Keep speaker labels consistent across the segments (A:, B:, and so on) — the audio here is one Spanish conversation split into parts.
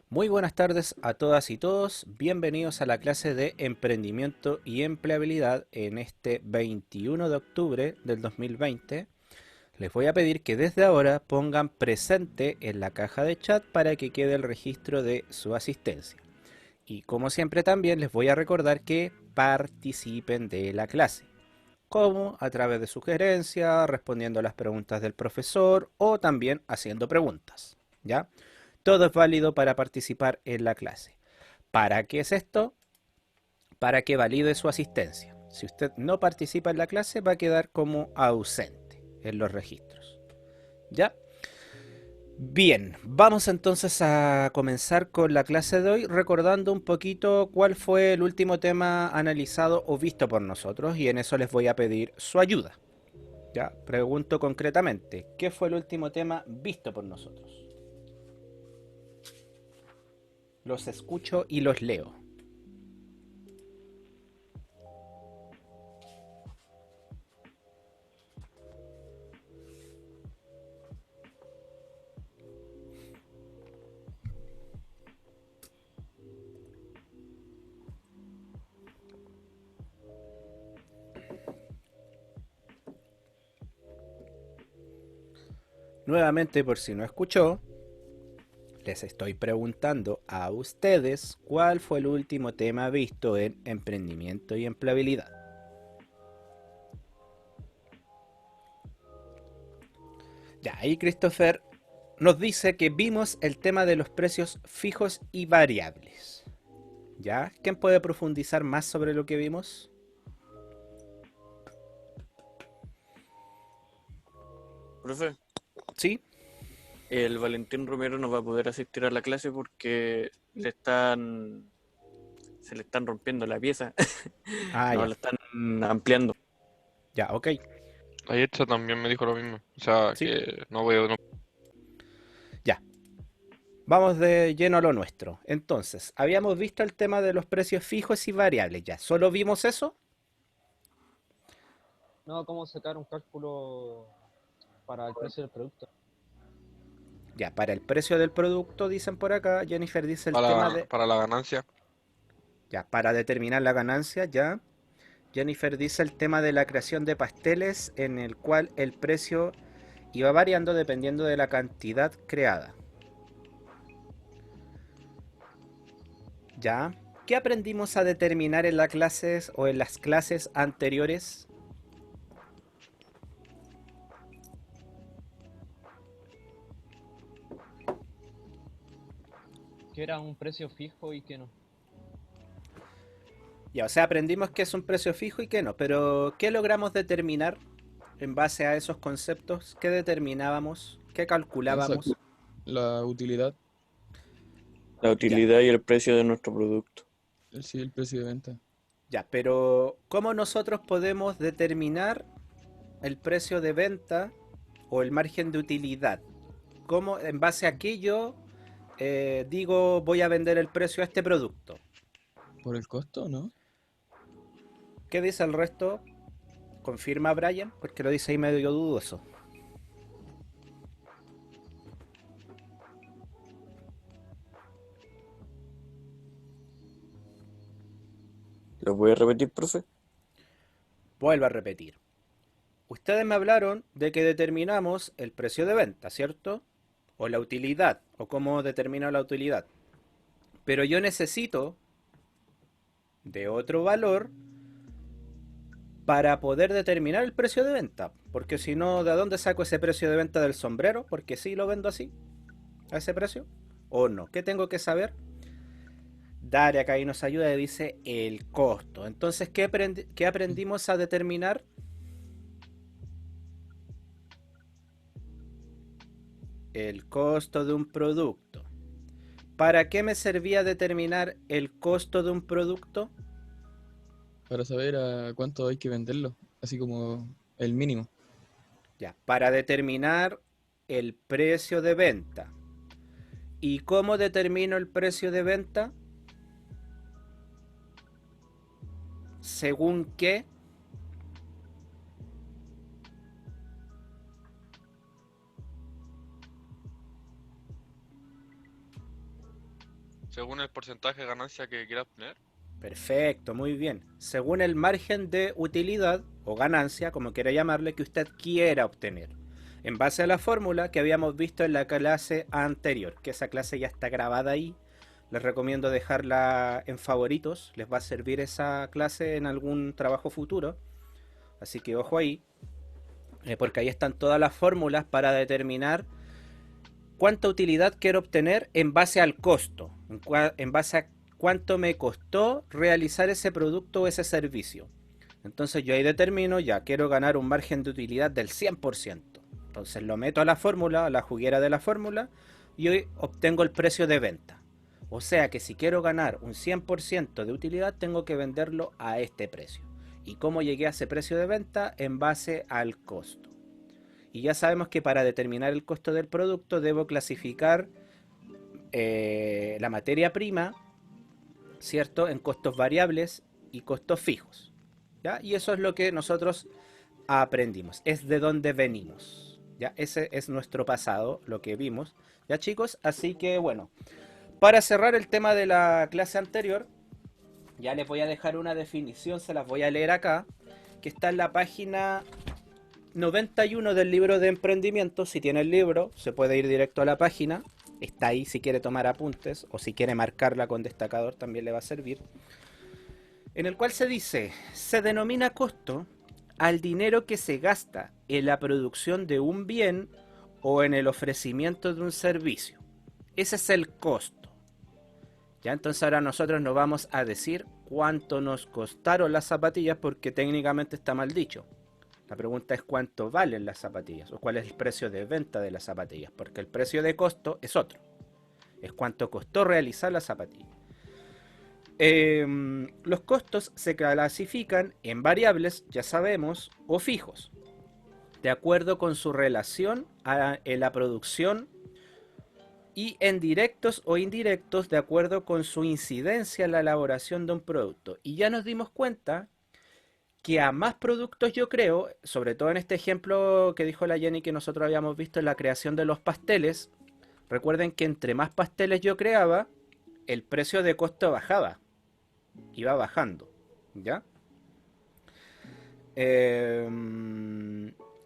A: Muy buenas tardes a todas y todos, bienvenidos a la clase de Emprendimiento y Empleabilidad en este 21 de octubre del 2020. Les voy a pedir que desde ahora pongan presente en la caja de chat para que quede el registro de su asistencia. Y como siempre también les voy a recordar que participen de la clase, como a través de sugerencias, respondiendo a las preguntas del profesor o también haciendo preguntas, ¿ya? Todo es válido para participar en la clase. ¿Para qué es esto? Para que valide su asistencia. Si usted no participa en la clase, va a quedar como ausente en los registros. ¿Ya? Bien, vamos entonces a comenzar con la clase de hoy recordando un poquito cuál fue el último tema analizado o visto por nosotros y en eso les voy a pedir su ayuda. Ya, pregunto concretamente, ¿qué fue el último tema visto por nosotros? Los escucho y los leo. Nuevamente, por si no escuchó, les estoy preguntando a ustedes cuál fue el último tema visto en emprendimiento y empleabilidad. Ya, ahí Christopher nos dice que vimos el tema de los precios fijos y variables. ¿Ya? ¿Quién puede profundizar más sobre lo que vimos?
B: Profe,
A: ¿Sí?
B: el Valentín Romero no va a poder asistir a la clase porque se le están rompiendo la pieza.
A: Ah,
B: No,
A: ya.
B: la están ampliando.
A: Ya, ok.
C: Ayer también me dijo lo mismo. O sea,
A: ¿Sí?
C: que no veo, no.
A: Ya. Vamos de lleno a lo nuestro. Entonces, habíamos visto el tema de los precios fijos y variables. Ya, ¿solo vimos eso?
D: No, cómo sacar un cálculo para el precio del producto.
A: Ya, para el precio del producto, dicen por acá, Jennifer dice el tema de...
C: Para la ganancia.
A: Ya, para determinar la ganancia, ya. Jennifer dice el tema de la creación de pasteles en el cual el precio iba variando dependiendo de la cantidad creada. Ya. ¿Qué aprendimos a determinar en las clases o en las clases anteriores?
D: Que era un precio fijo y que no.
A: Ya, o sea, aprendimos que es un precio fijo y que no, pero ¿qué logramos determinar en base a esos conceptos? ¿Qué determinábamos? ¿Qué
E: Exacto.
A: calculábamos?
E: La utilidad,
B: La
A: Ya,
B: utilidad y el precio de nuestro producto.
E: sí, el precio de venta.
A: ya, pero ¿cómo nosotros podemos determinar el precio de venta o el margen de utilidad? ¿Cómo, en base a qué yo digo voy a vender el precio a este producto?
E: ¿Por el costo, no?
A: ¿Qué dice el resto? ¿Confirma Brian? Porque lo dice ahí medio dudoso.
B: ¿Lo voy a repetir, profe?
A: Vuelvo a repetir. Ustedes me hablaron de que determinamos el precio de venta, ¿cierto? O la utilidad, o cómo determino la utilidad. Pero yo necesito de otro valor para poder determinar el precio de venta. Porque si no, ¿de dónde saco ese precio de venta del sombrero? Porque sí lo vendo así, a ese precio. ¿O no? ¿Qué tengo que saber? Daria acá ahí nos ayuda y dice el costo. Entonces, ¿qué aprendimos a determinar? El costo de un producto. ¿Para qué me servía determinar el costo de un producto?
E: Para saber a cuánto hay que venderlo, así como el mínimo.
A: Ya, para determinar el precio de venta. ¿Y cómo determino el precio de venta? ¿Según qué?
C: Según el porcentaje de ganancia que quieras tener.
A: Perfecto, muy bien. Según el margen de utilidad o ganancia, como quiera llamarle, que usted quiera obtener. En base a la fórmula que habíamos visto en la clase anterior, que esa clase ya está grabada ahí. Les recomiendo dejarla en favoritos, les va a servir esa clase en algún trabajo futuro. Así que ojo ahí, porque ahí están todas las fórmulas para determinar cuánta utilidad quiero obtener en base al costo, en base a cuánto me costó realizar ese producto o ese servicio. Entonces yo ahí determino, ya quiero ganar un margen de utilidad del 100%. Entonces lo meto a la fórmula, a la juguera de la fórmula, y hoy obtengo el precio de venta. O sea que si quiero ganar un 100% de utilidad, tengo que venderlo a este precio. ¿Y cómo llegué a ese precio de venta? En base al costo. Y ya sabemos que para determinar el costo del producto debo clasificar la materia prima, ¿cierto?, en costos variables y costos fijos. ¿Ya? Y eso es lo que nosotros aprendimos, es de donde venimos. ¿Ya? Ese es nuestro pasado, lo que vimos. ¿Ya, chicos? Así que bueno, para cerrar el tema de la clase anterior, ya les voy a dejar una definición, se las voy a leer acá, que está en la página 91 del libro de emprendimiento. Si tiene el libro, se puede ir directo a la página. Está ahí si quiere tomar apuntes o si quiere marcarla con destacador también le va a servir. En el cual se dice, se denomina costo al dinero que se gasta en la producción de un bien o en el ofrecimiento de un servicio. Ese es el costo. Ya, entonces ahora nosotros nos vamos a decir cuánto nos costaron las zapatillas porque técnicamente está mal dicho. La pregunta es cuánto valen las zapatillas o cuál es el precio de venta de las zapatillas, porque el precio de costo es otro. Es cuánto costó realizar la zapatilla. Los costos se clasifican en variables, ya sabemos, o fijos, de acuerdo con su relación en la producción, y en directos o indirectos de acuerdo con su incidencia en la elaboración de un producto. Y ya nos dimos cuenta que a más productos yo creo, sobre todo en este ejemplo que dijo la Jenny que nosotros habíamos visto en la creación de los pasteles, recuerden que entre más pasteles yo creaba, el precio de costo bajaba, iba bajando, ¿ya?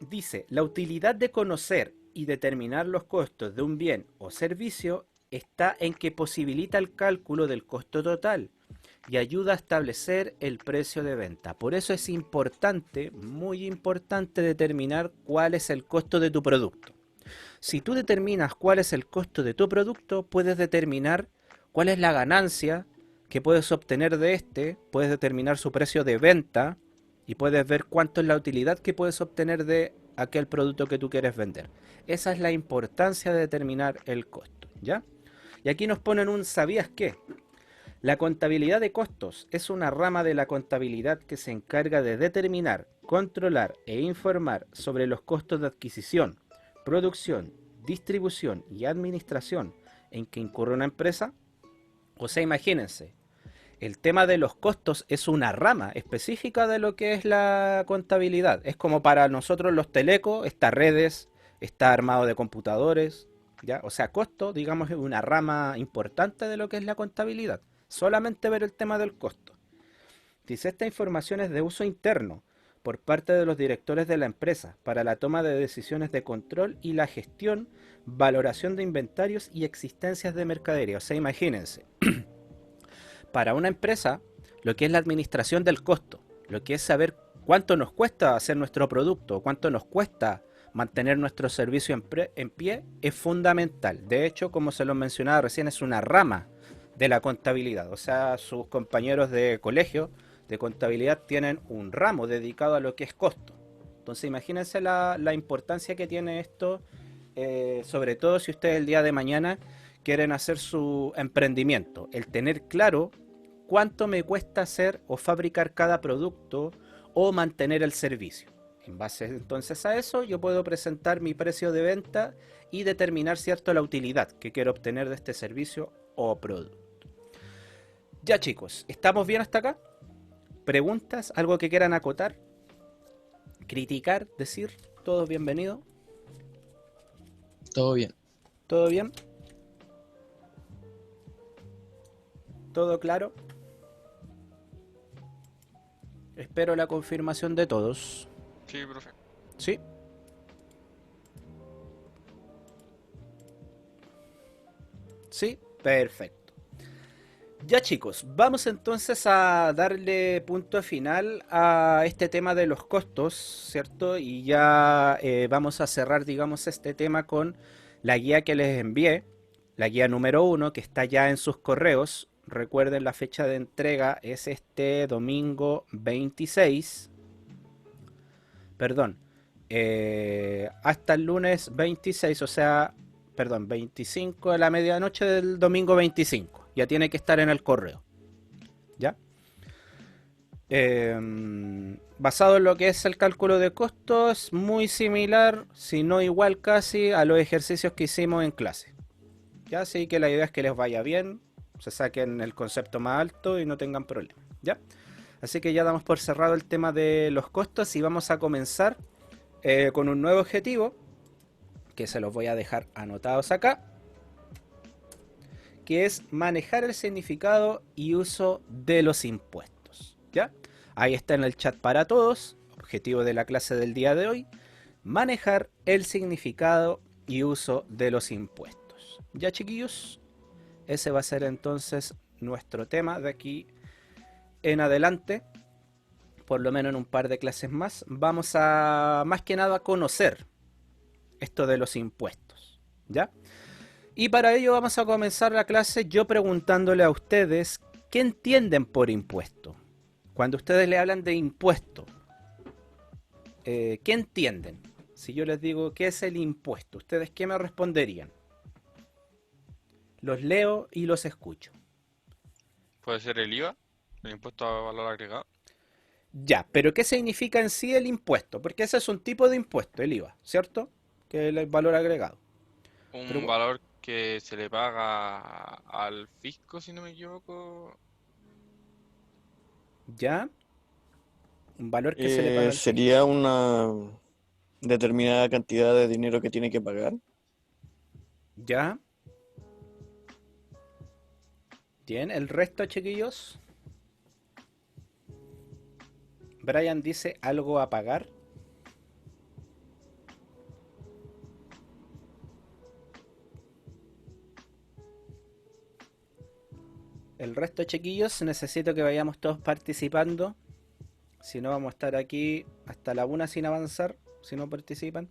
A: Dice, la utilidad de conocer y determinar los costos de un bien o servicio está en que posibilita el cálculo del costo total y ayuda a establecer el precio de venta. Por eso es importante, muy importante, determinar cuál es el costo de tu producto. Si tú determinas cuál es el costo de tu producto, puedes determinar cuál es la ganancia que puedes obtener de este, puedes determinar su precio de venta y puedes ver cuánto es la utilidad que puedes obtener de aquel producto que tú quieres vender. Esa es la importancia de determinar el costo, ¿ya? Y aquí nos ponen un ¿sabías qué? La contabilidad de costos es una rama de la contabilidad que se encarga de determinar, controlar e informar sobre los costos de adquisición, producción, distribución y administración en que incurre una empresa. O sea, imagínense, el tema de los costos es una rama específica de lo que es la contabilidad. Es como para nosotros los telecos, está redes, está armado de computadores, ¿ya? O sea, costo, digamos, es una rama importante de lo que es la contabilidad. Solamente ver el tema del costo. Dice, esta información es de uso interno por parte de los directores de la empresa para la toma de decisiones de control y la gestión, valoración de inventarios y existencias de mercadería. O sea, imagínense, para una empresa, lo que es la administración del costo, lo que es saber cuánto nos cuesta hacer nuestro producto, cuánto nos cuesta mantener nuestro servicio en pie, es fundamental. De hecho, como se lo mencionaba recién, es una rama de la contabilidad. O sea, sus compañeros de colegio de contabilidad tienen un ramo dedicado a lo que es costo. Entonces imagínense la importancia que tiene esto, sobre todo si ustedes el día de mañana quieren hacer su emprendimiento. El tener claro cuánto me cuesta hacer o fabricar cada producto o mantener el servicio. En base entonces a eso yo puedo presentar mi precio de venta y determinar, ¿cierto?, la utilidad que quiero obtener de este servicio o producto. Ya, chicos, ¿estamos bien hasta acá? ¿Preguntas? ¿Algo que quieran acotar? ¿Criticar? ¿Decir? ¿Todo bienvenido?
E: Todo bien.
A: ¿Todo bien? ¿Todo claro? Espero la confirmación de todos.
C: Sí, profe.
A: ¿Sí? ¿Sí? Perfecto. Ya chicos, vamos entonces a darle punto final a este tema de los costos, ¿cierto? Y ya vamos a cerrar, digamos, este tema con la guía que les envié, la guía número 1, que está ya en sus correos. Recuerden, la fecha de entrega es este domingo 26. Perdón, hasta el lunes 26, o sea, perdón, 25 de la medianoche del domingo 25. Ya tiene que estar en el correo. ¿Ya? Basado en lo que es el cálculo de costos, muy similar, si no igual casi, a los ejercicios que hicimos en clase. ¿Ya? Así que la idea es que les vaya bien, se saquen el concepto más alto y no tengan problemas. ¿Ya? Así que ya damos por cerrado el tema de los costos y vamos a comenzar con un nuevo objetivo, que se los voy a dejar anotados acá, que es manejar el significado y uso de los impuestos. ¿Ya? Ahí está en el chat para todos, objetivo de la clase del día de hoy, manejar el significado y uso de los impuestos. ¿Ya, chiquillos? Ese va a ser entonces nuestro tema de aquí en adelante, por lo menos en un par de clases más. Vamos a, más que nada, a conocer esto de los impuestos, ¿ya? Y para ello vamos a comenzar la clase yo preguntándole a ustedes qué entienden por impuesto. Cuando ustedes le hablan de impuesto, ¿qué entienden? Si yo les digo qué es el impuesto, ¿ustedes qué me responderían? Los leo y los escucho.
C: Puede ser el IVA, el impuesto a valor agregado.
A: Ya, pero ¿qué significa en sí el impuesto? Porque ese es un tipo de impuesto, el IVA, ¿cierto? Que es el valor agregado.
C: Un
A: Pero,
C: valor que se le paga al fisco, si no me equivoco.
A: ¿ya? Un valor que se le paga al fisco.
B: Sería una determinada cantidad de dinero que tiene que pagar.
A: ¿Ya? Bien, el resto, chiquillos. Brian dice algo a pagar. El resto, chiquillos, necesito que vayamos todos participando. Si no, vamos a estar aquí hasta la 1 sin avanzar, si no participan.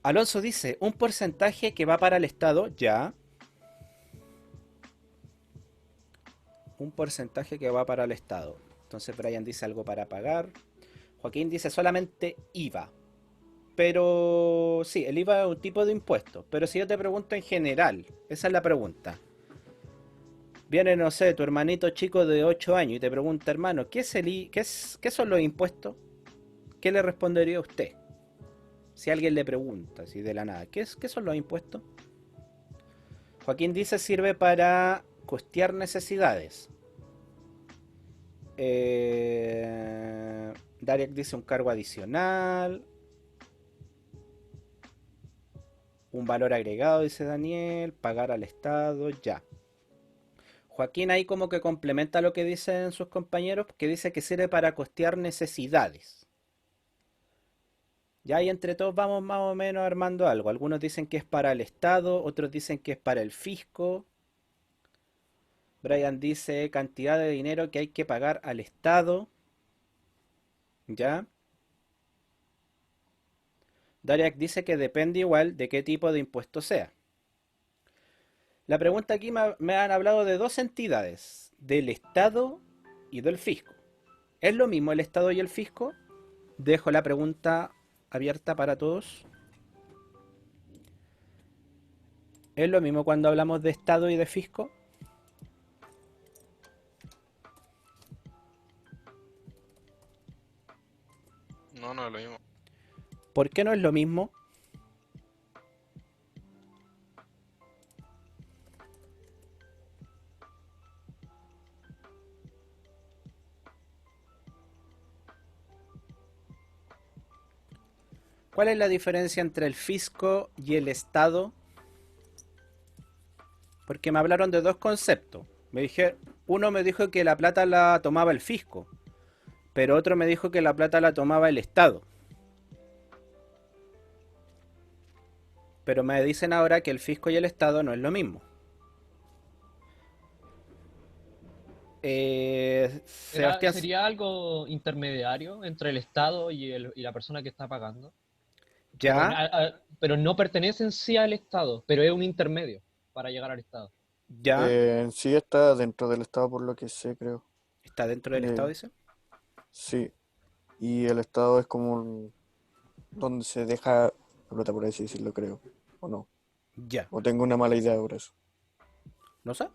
A: Alonso dice, un porcentaje que va para el Estado, ya. Un porcentaje que va para el Estado. Entonces Brian dice algo para pagar. Joaquín dice solamente IVA. Pero sí, el IVA es un tipo de impuesto. Pero si yo te pregunto en general, esa es la pregunta. Viene, no sé, tu hermanito chico de 8 años y te pregunta, hermano, ¿qué es qué son los impuestos? ¿Qué le respondería a usted? Si alguien le pregunta, así de la nada, ¿qué son los impuestos? Joaquín dice sirve para costear necesidades. Dariak dice un cargo adicional. Un valor agregado, dice Daniel. Pagar al Estado, ya. Joaquín ahí como que complementa lo que dicen sus compañeros, que dice que sirve para costear necesidades. Ya ahí entre todos vamos más o menos armando algo. Algunos dicen que es para el Estado, otros dicen que es para el fisco. Brian dice cantidad de dinero que hay que pagar al Estado. ¿Ya? Dariak dice que depende igual de qué tipo de impuesto sea. La pregunta aquí me han hablado de dos entidades, del Estado y del fisco. ¿Es lo mismo el Estado y el fisco? Dejo la pregunta abierta para todos. ¿Es lo mismo cuando hablamos de Estado y de fisco?
C: No, no es lo mismo.
A: ¿Por qué no es lo mismo? ¿Cuál es la diferencia entre el fisco y el Estado? Porque me hablaron de dos conceptos. Uno me dijo que la plata la tomaba el fisco, pero otro me dijo que la plata la tomaba el Estado. Pero me dicen ahora que el fisco y el Estado no es lo mismo. Sebastián,
D: ¿Sería algo intermediario entre el Estado y la persona que está pagando?
A: ya,
D: Pero no pertenece en sí al Estado, pero es un intermedio para llegar al Estado.
A: ya,
B: En sí está dentro del Estado por lo que sé, creo.
A: está dentro del Estado,
B: Eh,
A: dice.
B: sí, y el Estado es como donde se deja la plata, por así decirlo, creo. ¿O no?
A: Ya,
B: O tengo una mala idea por eso.
A: no sé.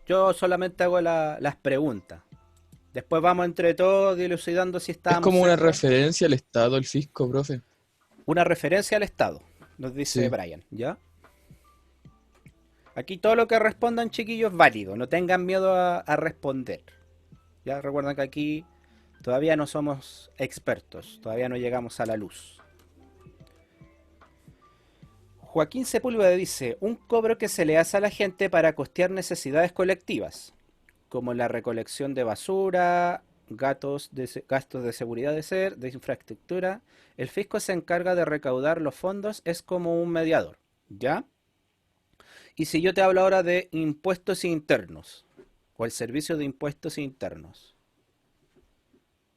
A: Yo solamente hago las preguntas. Después vamos entre todos dilucidando si
E: Es
A: estábamos
E: como una
A: cerca.
E: referencia al Estado, el fisco, profe.
A: Una referencia al Estado, nos dice
E: Sí.
A: Brian, ¿ya? Aquí todo lo que respondan, chiquillos, es válido. No tengan miedo a responder. Ya recuerden que aquí todavía no somos expertos. Todavía no llegamos a la luz. Joaquín Sepúlveda dice, un cobro que se le hace a la gente para costear necesidades colectivas, como la recolección de basura, gastos de seguridad de infraestructura. El fisco se encarga de recaudar los fondos, es como un mediador, ¿ya? Y si yo te hablo ahora de impuestos internos, o el servicio de impuestos internos,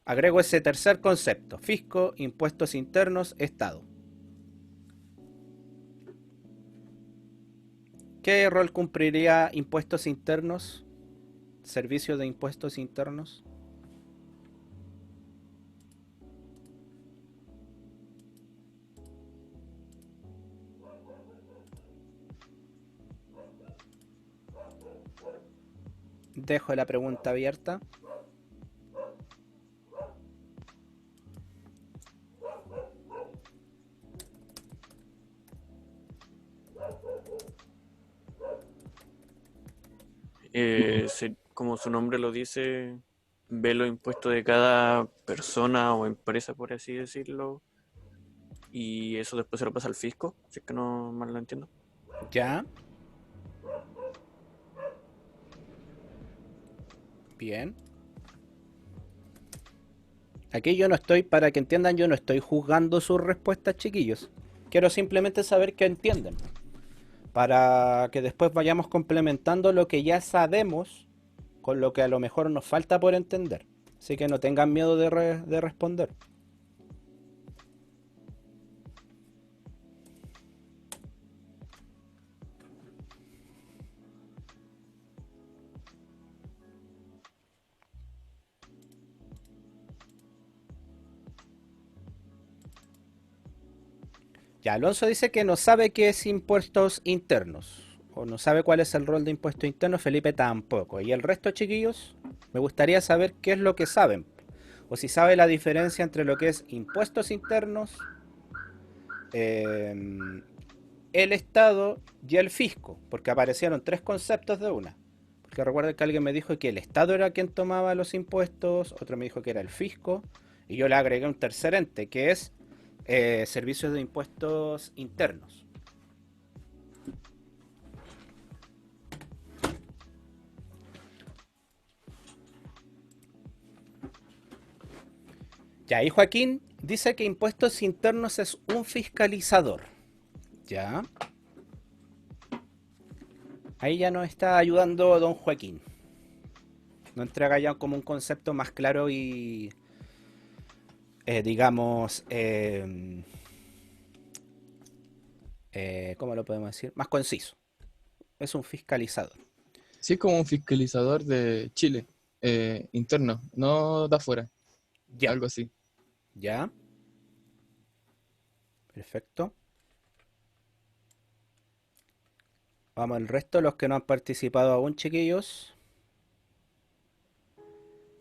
A: agrego ese tercer concepto, fisco, impuestos internos, Estado. ¿Qué rol cumpliría impuestos internos? Servicio de impuestos internos. Dejo la pregunta abierta.
B: Como su nombre lo dice, ve los impuestos de cada persona o empresa, por así decirlo, y eso después se lo pasa al fisco, si es que no mal lo entiendo.
A: Ya. Bien. Aquí yo no estoy, para que entiendan, yo no estoy juzgando sus respuestas, chiquillos. Quiero simplemente saber que entienden. Para que después vayamos complementando lo que ya sabemos con lo que a lo mejor nos falta por entender. Así que no tengan miedo de responder. Ya, Alonso dice que no sabe qué es impuestos internos. O no sabe cuál es el rol de impuestos internos. Felipe tampoco. Y el resto, chiquillos, me gustaría saber qué es lo que saben. O si sabe la diferencia entre lo que es impuestos internos, eh, el Estado y el fisco. Porque aparecieron tres conceptos de una. Porque recuerden que alguien me dijo que el Estado era quien tomaba los impuestos. Otro me dijo que era el fisco. Y yo le agregué un tercer ente, que es servicios de impuestos internos. Ya, y Joaquín dice que impuestos internos es un fiscalizador. Ya. Ahí ya nos está ayudando don Joaquín. Nos entrega ya como un concepto más claro y, digamos, ¿cómo lo podemos decir? Más conciso. Es un fiscalizador.
E: Sí, es como un fiscalizador de Chile, interno, no de afuera,
A: Ya,
E: algo así.
A: ya. Perfecto. Vamos al resto, los que no han participado aún, chiquillos.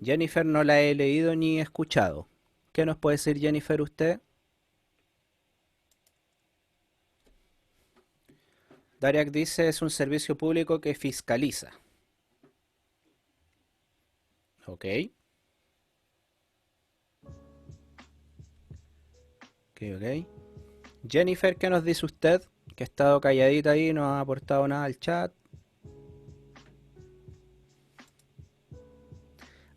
A: Jennifer no la he leído ni escuchado. ¿Qué nos puede decir Jennifer usted? Dariak dice es un servicio público que fiscaliza. Ok. Ok, ok. Jennifer, ¿qué nos dice usted? Que ha estado calladita ahí, no ha aportado nada al chat.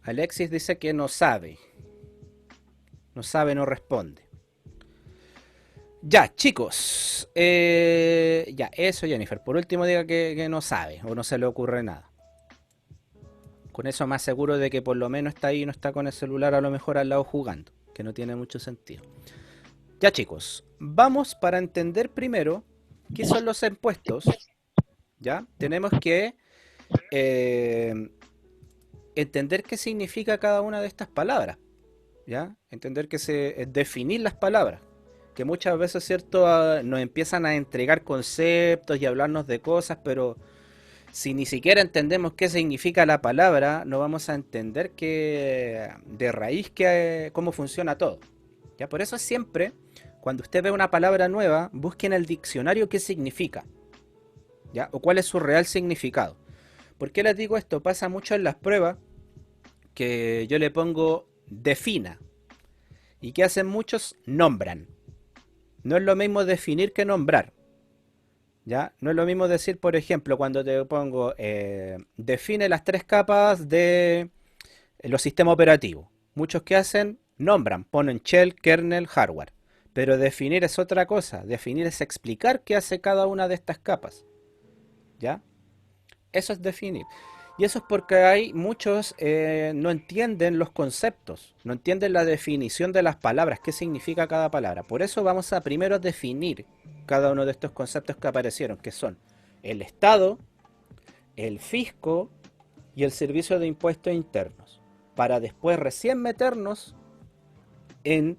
A: Alexis dice que no sabe. No sabe, no responde. Ya, chicos. Ya, eso, Jennifer. Por último, diga que no sabe o no se le ocurre nada. Con eso más seguro de que por lo menos está ahí y no está con el celular a lo mejor al lado jugando. Que no tiene mucho sentido. Ya, chicos. Vamos para entender primero qué son los impuestos. ¿Ya? Tenemos que entender qué significa cada una de estas palabras. ¿Ya? Entender que definir las palabras. Que muchas veces, ¿cierto? Nos empiezan a entregar conceptos y hablarnos de cosas, pero si ni siquiera entendemos qué significa la palabra, no vamos a entender de raíz cómo funciona todo. ¿Ya? Por eso siempre, cuando usted ve una palabra nueva, busque en el diccionario qué significa. ¿Ya? O cuál es su real significado. ¿Por qué les digo esto? Pasa mucho en las pruebas que yo le pongo defina. ¿Y qué hacen muchos? Nombran. No es lo mismo definir que nombrar. ¿Ya? No es lo mismo decir, por ejemplo, cuando te pongo define las 3 capas de los sistemas operativos. Muchos que hacen, nombran, ponen shell, kernel, hardware. Pero definir es otra cosa. Definir es explicar qué hace cada una de estas capas. ¿Ya? Eso es definir. Y eso es porque hay muchos no entienden los conceptos, no entienden la definición de las palabras, qué significa cada palabra. Por eso vamos a primero definir cada uno de estos conceptos que aparecieron, que son el Estado, el fisco y el servicio de impuestos internos, para después recién meternos en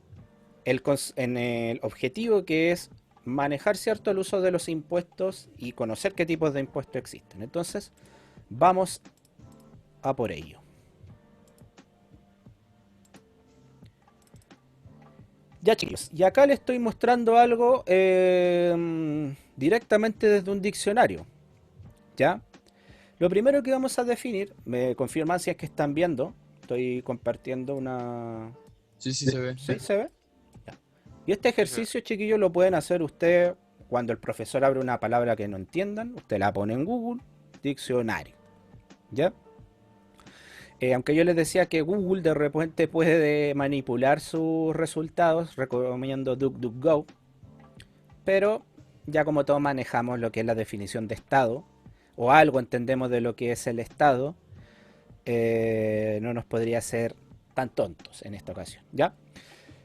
A: el objetivo, que es manejar cierto el uso de los impuestos y conocer qué tipos de impuestos existen. Entonces, vamos a por ello. Ya, chicos, y acá les estoy mostrando algo directamente desde un diccionario. ¿Ya? Lo primero que vamos a definir, me confirman si es que están viendo. Estoy compartiendo una...
E: Sí, se ve.
A: ¿Sí? ¿Se ve? Ya. Y este ejercicio, chiquillos, lo pueden hacer ustedes cuando el profesor abre una palabra que no entiendan. Usted la pone en Google, diccionario. ¿Ya? Aunque yo les decía que Google de repente puede manipular sus resultados, recomiendo DuckDuckGo. Pero ya como todos manejamos lo que es la definición de Estado, o algo entendemos de lo que es el Estado, no nos podría ser tan tontos en esta ocasión, ¿ya?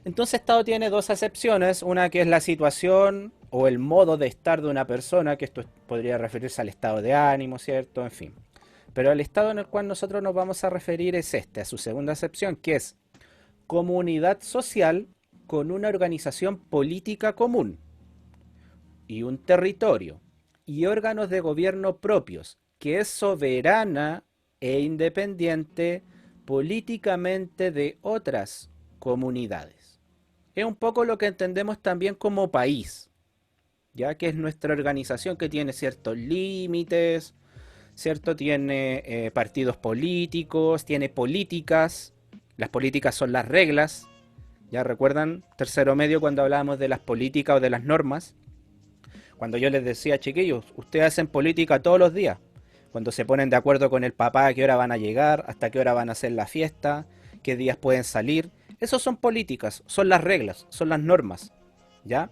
A: Entonces Estado tiene 2 acepciones, una que es la situación o el modo de estar de una persona, que esto podría referirse al estado de ánimo, ¿cierto? En fin. Pero el estado en el cual nosotros nos vamos a referir es a su segunda acepción, que es comunidad social con una organización política común y un territorio y órganos de gobierno propios, que es soberana e independiente políticamente de otras comunidades. Es un poco lo que entendemos también como país, ya que es nuestra organización que tiene ciertos límites, ¿cierto? Tiene partidos políticos, tiene políticas. Las políticas son las reglas. ¿Ya recuerdan tercero medio cuando hablábamos de las políticas o de las normas? Cuando yo les decía, chiquillos, ustedes hacen política todos los días. Cuando se ponen de acuerdo con el papá a qué hora van a llegar, hasta qué hora van a hacer la fiesta, qué días pueden salir. Esos son políticas, son las reglas, son las normas. ¿Ya?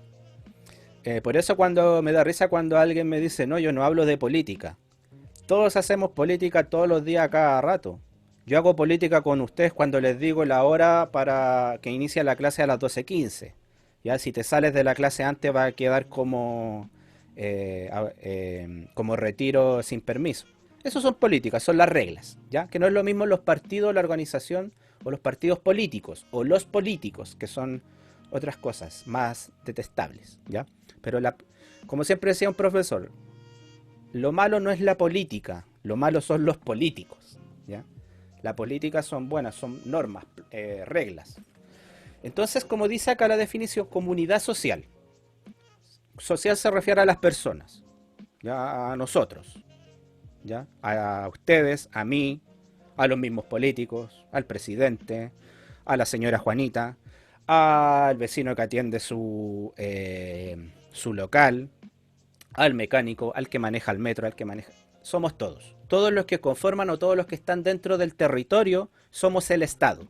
A: Por eso cuando me da risa cuando alguien me dice, no, yo no hablo de política. Todos hacemos política todos los días a cada rato. Yo hago política con ustedes cuando les digo la hora para que inicie la clase a las 12:15. Ya, si te sales de la clase antes va a quedar como retiro sin permiso. Eso son políticas, son las reglas, ¿ya? Que no es lo mismo los partidos, la organización o los partidos políticos o los políticos, que son otras cosas más detestables, ¿ya? Pero como siempre decía un profesor, lo malo no es la política, lo malo son los políticos, ¿ya? La política son buenas, son normas, reglas. Entonces, como dice acá la definición, comunidad social. Social se refiere a las personas, ¿ya? A nosotros, ¿ya? A ustedes, a mí, a los mismos políticos, al presidente, a la señora Juanita, al vecino que atiende su local, al mecánico, al que maneja el metro, al que maneja... somos todos. Todos los que conforman o todos los que están dentro del territorio somos el Estado.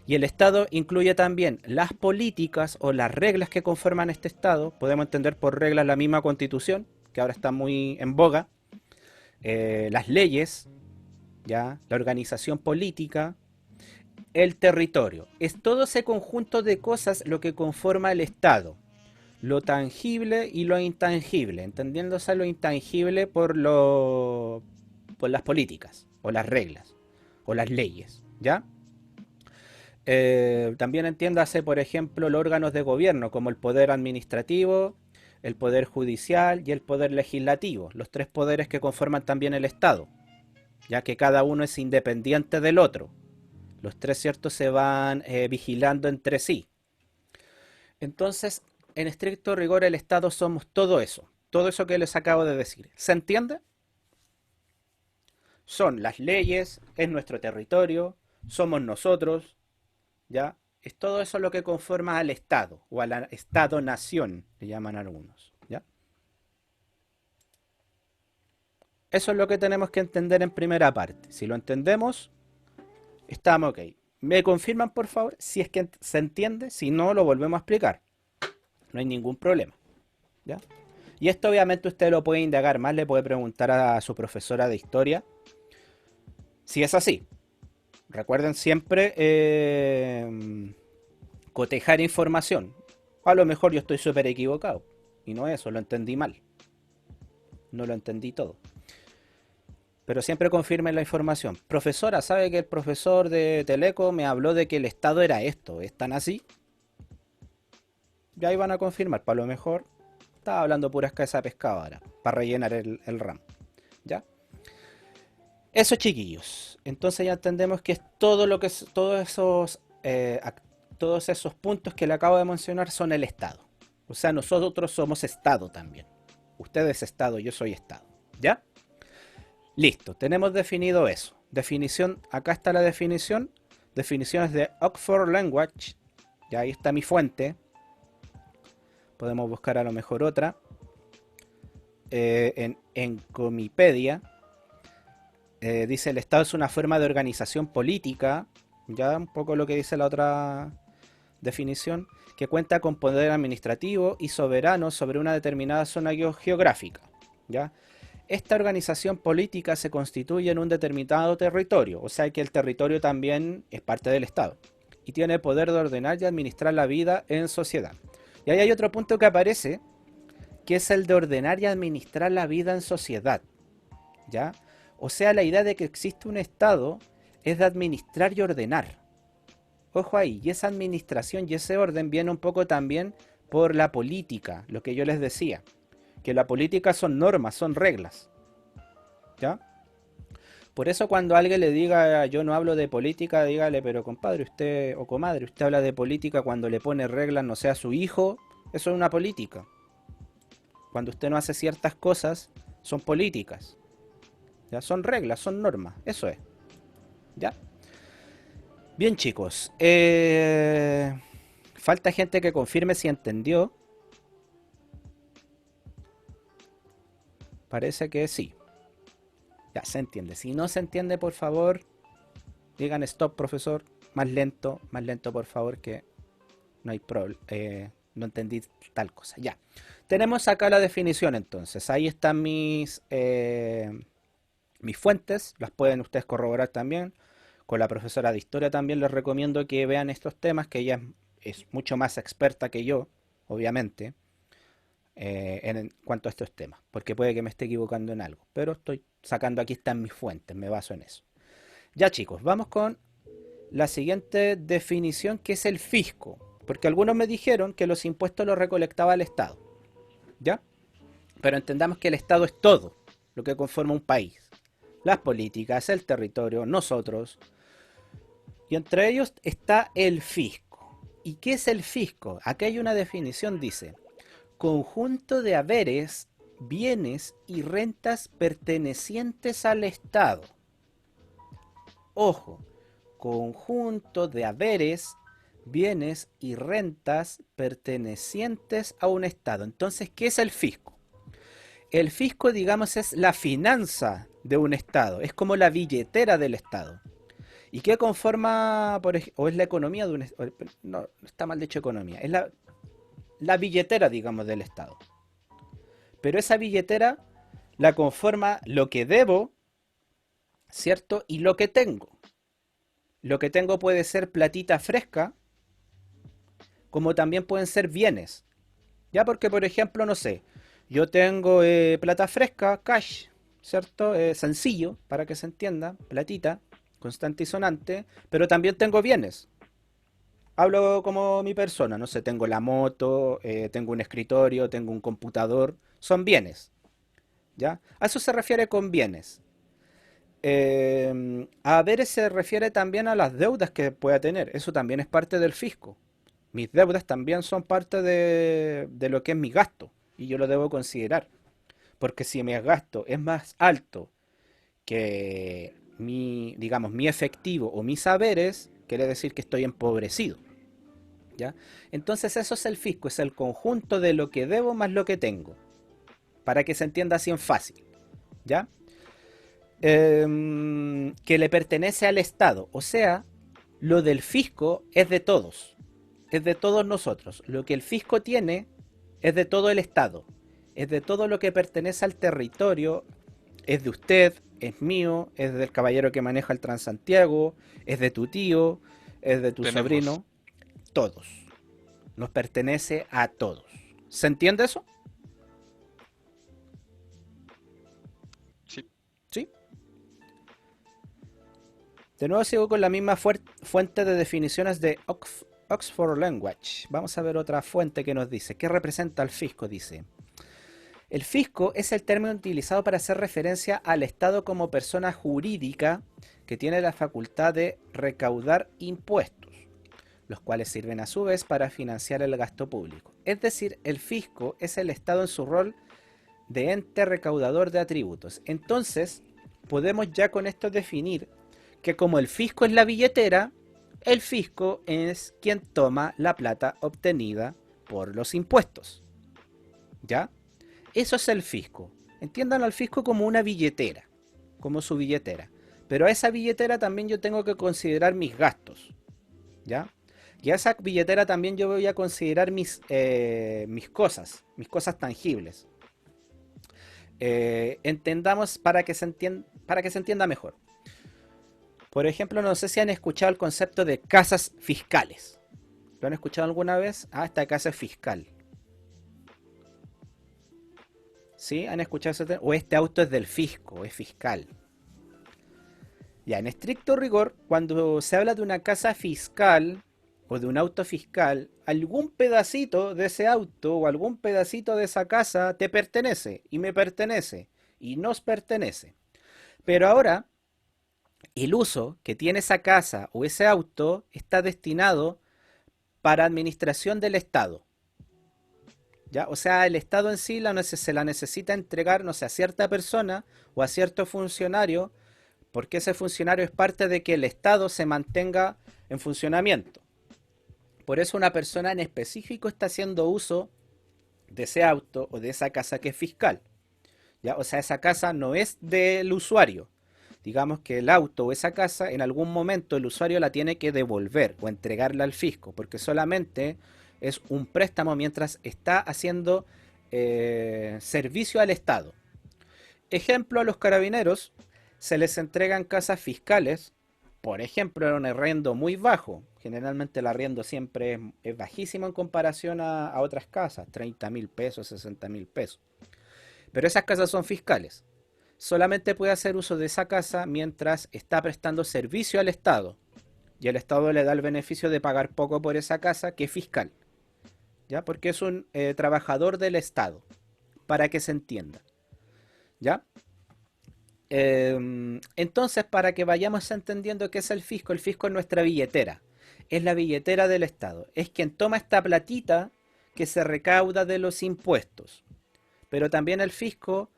A: Y el Estado incluye también las políticas o las reglas que conforman este Estado. Podemos entender por reglas la misma Constitución, que ahora está muy en boga. Las leyes, ¿ya? La organización política, el territorio. Es todo ese conjunto de cosas lo que conforma el Estado. Lo tangible y lo intangible, entendiéndose lo intangible por las políticas, o las reglas, o las leyes, ¿ya? También entiéndase, por ejemplo, los órganos de gobierno, como el poder administrativo, el poder judicial y el poder legislativo, los tres poderes que conforman también el Estado, ya que cada uno es independiente del otro. Los tres, ¿cierto?, se van vigilando entre sí. Entonces, en estricto rigor, el Estado somos todo eso que les acabo de decir. ¿Se entiende? Son las leyes, es nuestro territorio, somos nosotros, ¿ya? Es todo eso lo que conforma al Estado, o al Estado-nación, le llaman algunos, ¿ya? Eso es lo que tenemos que entender en primera parte. Si lo entendemos, estamos ok. ¿Me confirman, por favor, si es que se entiende? Si no, lo volvemos a explicar. No hay ningún problema, ¿ya? Y esto obviamente usted lo puede indagar más, le puede preguntar a su profesora de historia si es así. Recuerden siempre cotejar información. A lo mejor yo estoy súper equivocado. Y no eso, lo entendí mal. No lo entendí todo. Pero siempre confirmen la información. Profesora, ¿sabe que el profesor de Teleco me habló de que el Estado era esto? ¿Es tan así? Ya iban a confirmar. Para lo mejor estaba hablando pura escasa pescado ahora. Para rellenar el RAM. ¿Ya? Eso, chiquillos. Entonces ya entendemos que es todo lo que es, todos esos puntos que le acabo de mencionar son el Estado. O sea, nosotros somos Estado también. Usted es Estado, yo soy Estado. ¿Ya? Listo, tenemos definido eso. Definición, acá está la definición. Definiciones de Oxford Language. Ya ahí está mi fuente. Podemos buscar a lo mejor otra. En Encomipedia. Dice: el Estado es una forma de organización política, ya un poco lo que dice la otra definición, que cuenta con poder administrativo y soberano sobre una determinada zona geográfica, ¿ya? Esta organización política se constituye en un determinado territorio, o sea que el territorio también es parte del Estado, y tiene poder de ordenar y administrar la vida en sociedad. Y ahí hay otro punto que aparece, que es el de ordenar y administrar la vida en sociedad, ¿ya? O sea, la idea de que existe un Estado es de administrar y ordenar. Ojo ahí, y esa administración y ese orden viene un poco también por la política, lo que yo les decía. Que la política son normas, son reglas. ¿Ya? Por eso cuando alguien le diga yo no hablo de política, dígale, pero compadre, usted o comadre, usted habla de política cuando le pone reglas, no sea a su hijo, eso es una política. Cuando usted no hace ciertas cosas, son políticas. ¿Ya? Son reglas, son normas, eso es. ¿Ya? Bien, chicos. Falta gente que confirme si entendió. Parece que sí. Ya, se entiende. Si no se entiende, por favor, digan stop, profesor. Más lento, por favor, que no hay problema. No entendí tal cosa. Ya. Tenemos acá la definición, entonces. Ahí están mis fuentes. Las pueden ustedes corroborar también. Con la profesora de historia también les recomiendo que vean estos temas, que ella es mucho más experta que yo, obviamente, en cuanto a estos temas, porque puede que me esté equivocando en algo, pero estoy sacando, aquí están mis fuentes, me baso en eso. Ya, chicos, vamos con la siguiente definición, que es el fisco, porque algunos me dijeron que los impuestos los recolectaba el Estado, ¿ya? Pero entendamos que el Estado es todo lo que conforma un país, las políticas, el territorio, nosotros, y entre ellos está el fisco. ¿Y qué es el fisco? Aquí hay una definición, dice: conjunto de haberes, bienes y rentas pertenecientes al Estado. Ojo, conjunto de haberes, bienes y rentas pertenecientes a un Estado. Entonces, ¿qué es el fisco? el fisco, digamos, es la finanza de un Estado, es como la billetera del Estado. ¿Y qué conforma, o es la economía de un Estado? No, no está mal dicho economía, es la billetera, digamos, del Estado. Pero esa billetera la conforma lo que debo, ¿cierto? Y lo que tengo. Lo que tengo puede ser platita fresca, como también pueden ser bienes. Ya porque, por ejemplo, no sé, yo tengo plata fresca, cash, ¿cierto? Sencillo, para que se entienda, platita, constante y sonante, pero también tengo bienes. Hablo como mi persona, no sé, tengo la moto, tengo un escritorio, tengo un computador, son bienes, ¿ya? A eso se refiere con bienes. A ver, se refiere también a las deudas que pueda tener, eso también es parte del fisco. Mis deudas también son parte de lo que es mi gasto y yo lo debo considerar. Porque si mi gasto es más alto que digamos, mi efectivo o mis saberes, quiere decir que estoy empobrecido. ¿Ya? Entonces eso es el fisco, es el conjunto de lo que debo más lo que tengo. Para que se entienda así en fácil. ¿Ya? Que le pertenece al Estado. O sea, lo del fisco es de todos. Es de todos nosotros. Lo que el fisco tiene es de todo el Estado. Es de todo lo que pertenece al territorio. Es de usted, es mío, es del caballero que maneja el Transantiago, es de tu tío, es de tu
C: Tenemos.
A: sobrino. Todos. Nos pertenece a todos. ¿Se entiende eso?
C: Sí.
A: ¿Sí? De nuevo sigo con la misma fuente de definiciones de Oxford Language. Vamos a ver otra fuente que nos dice. ¿Qué representa el fisco? Dice. El fisco es el término utilizado para hacer referencia al Estado como persona jurídica que tiene la facultad de recaudar impuestos, los cuales sirven a su vez para financiar el gasto público. Es decir, el fisco es el Estado en su rol de ente recaudador de atributos. Entonces, podemos ya con esto definir que como el fisco es la billetera, el fisco es quien toma la plata obtenida por los impuestos. ¿Ya? Eso es el fisco. Entiendan al fisco como una billetera, como su billetera. Pero a esa billetera también yo tengo que considerar mis gastos. ¿Ya? Y a esa billetera también yo voy a considerar mis cosas tangibles. Entendamos para que se entienda mejor. Por ejemplo, no sé si han escuchado el concepto de casas fiscales. ¿Lo han escuchado alguna vez? Ah, esta casa es fiscal. ¿Sí? ¿Han escuchado ese? O este auto es del fisco, es fiscal. Ya, en estricto rigor, cuando se habla de una casa fiscal o de un auto fiscal, algún pedacito de ese auto o algún pedacito de esa casa te pertenece y me pertenece y nos pertenece. Pero ahora, el uso que tiene esa casa o ese auto está destinado para administración del Estado. ¿Ya? O sea, el Estado en sí se la necesita entregar, no sé, a cierta persona o a cierto funcionario, porque ese funcionario es parte de que el Estado se mantenga en funcionamiento. Por eso una persona en específico está haciendo uso de ese auto o de esa casa que es fiscal. ¿Ya? O sea, esa casa no es del usuario. Digamos que el auto o esa casa en algún momento el usuario la tiene que devolver o entregarla al fisco, porque solamente es un préstamo mientras está haciendo servicio al Estado. Ejemplo, a los carabineros se les entregan casas fiscales, por ejemplo, en un arriendo muy bajo. Generalmente el arriendo siempre es bajísimo en comparación a otras casas, 30.000 pesos, 60.000 pesos. Pero esas casas son fiscales. Solamente puede hacer uso de esa casa mientras está prestando servicio al Estado. Y el Estado le da el beneficio de pagar poco por esa casa, que es fiscal. ¿Ya? Porque es un trabajador del Estado. Para que se entienda. ¿Ya? Entonces, para que vayamos entendiendo qué es el fisco es nuestra billetera. Es la billetera del Estado. Es quien toma esta platita que se recauda de los impuestos. Pero también el fisco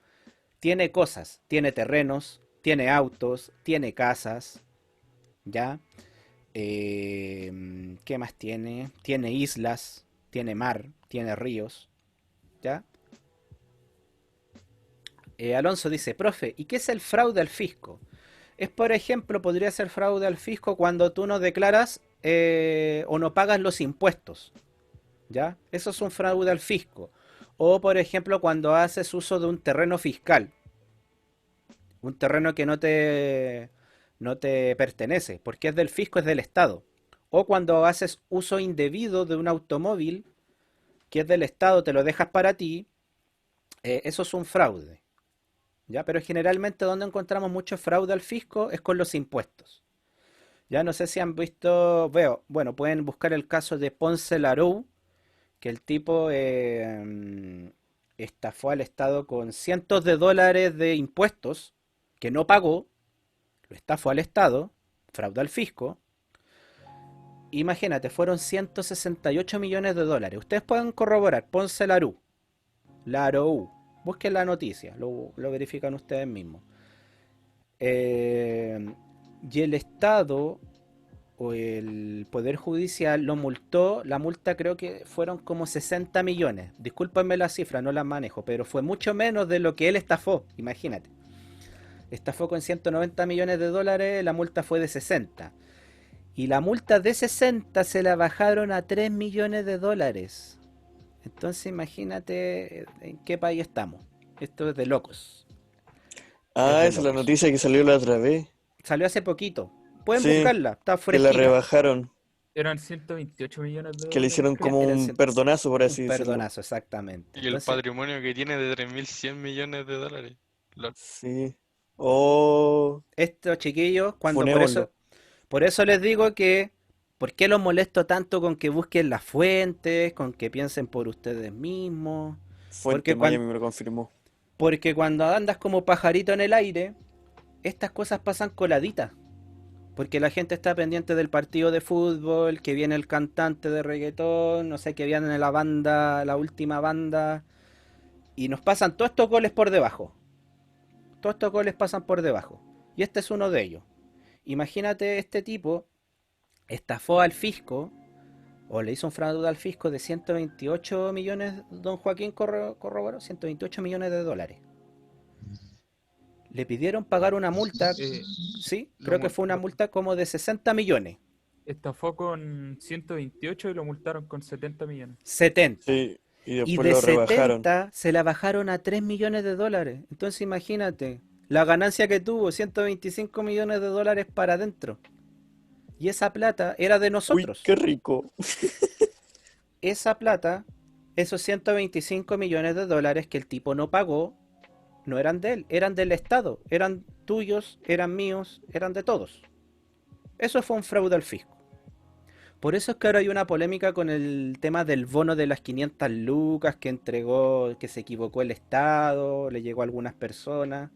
A: tiene cosas, tiene terrenos, tiene autos, tiene casas, ¿ya? ¿Qué más tiene? Tiene islas, tiene mar, tiene ríos, ¿ya? Alonso dice, profe, ¿y qué es el fraude al fisco? Es, por ejemplo, podría ser fraude al fisco cuando tú no declaras o no pagas los impuestos, ¿ya? Eso es un fraude al fisco. O, por ejemplo, cuando haces uso de un terreno fiscal, un terreno que no te pertenece, porque es del fisco, es del Estado. O cuando haces uso indebido de un automóvil que es del Estado, te lo dejas para ti, eso es un fraude. ¿Ya? Pero generalmente donde encontramos mucho fraude al fisco es con los impuestos. Ya no sé si han visto, bueno, pueden buscar el caso de Ponce Larou, que el tipo estafó al Estado con cientos de dólares de impuestos que no pagó, lo estafó al Estado, fraude al fisco. Imagínate, fueron 168 millones de dólares. Ustedes pueden corroborar, Ponce Larou, Larou, busquen la noticia, lo verifican ustedes mismos. Y el Estado o el Poder Judicial lo multó, la multa creo que fueron como 60 millones. Discúlpenme la cifra, no la manejo, pero fue mucho menos de lo que él estafó, imagínate. Estafó con 190 millones de dólares, la multa fue de 60. Y la multa de 60 se la bajaron a 3 millones de dólares. Entonces imagínate en qué país estamos. Esto es de locos.
B: Ah,
A: Es
B: esa
A: de
B: es la
A: locos.
B: noticia que salió la otra vez.
A: Salió hace poquito. Pueden
B: Sí,
A: buscarla, está
B: que la
A: fresquita.
B: rebajaron,
F: Eran 128 millones de
B: que le
F: dólares,
B: hicieron
F: creo.
B: como
A: Eran
B: un perdonazo, por
A: un
B: así decirlo.
A: perdonazo, exactamente.
C: Y el
A: Entonces,
C: patrimonio que tiene de 3.100 millones de dólares.
B: Sí. Oh,
A: estos chiquillos, cuando
B: funémoslo.
A: por eso les digo que, ¿por qué los molesto tanto con que busquen las fuentes, con que piensen por ustedes mismos?
B: Fuente
A: Porque cuando,
B: Miami me lo confirmó.
A: porque cuando andas como pajarito en el aire, estas cosas pasan coladitas. Porque la gente está pendiente del partido de fútbol, que viene el cantante de reggaetón, no sé, que viene la banda, la última banda, y nos pasan todos estos goles por debajo. Todos estos goles pasan por debajo. Y este es uno de ellos. Imagínate este tipo estafó al fisco, o le hizo un fraude al fisco de 128 millones, don Joaquín corroboró, 128 millones de dólares. Le pidieron pagar una multa, sí, creo que fue una multa como de 60 millones.
F: Estafó con 128 y lo multaron con 70 millones.
A: 70.
B: Sí, y
A: Y
B: después
A: de
B: lo rebajaron.
A: 70 se la bajaron a 3 millones de dólares. Entonces imagínate, la ganancia que tuvo, 125 millones de dólares para adentro. Y esa plata era de
B: Uy,
A: nosotros.
B: qué rico.
A: Esa plata, esos 125 millones de dólares que el tipo no pagó, no eran de él, eran del Estado. Eran tuyos, eran míos, eran de todos. Eso fue un fraude al fisco. Por eso es que ahora hay una polémica con el tema del bono de las 500 lucas que entregó, que se equivocó el Estado, le llegó a algunas personas.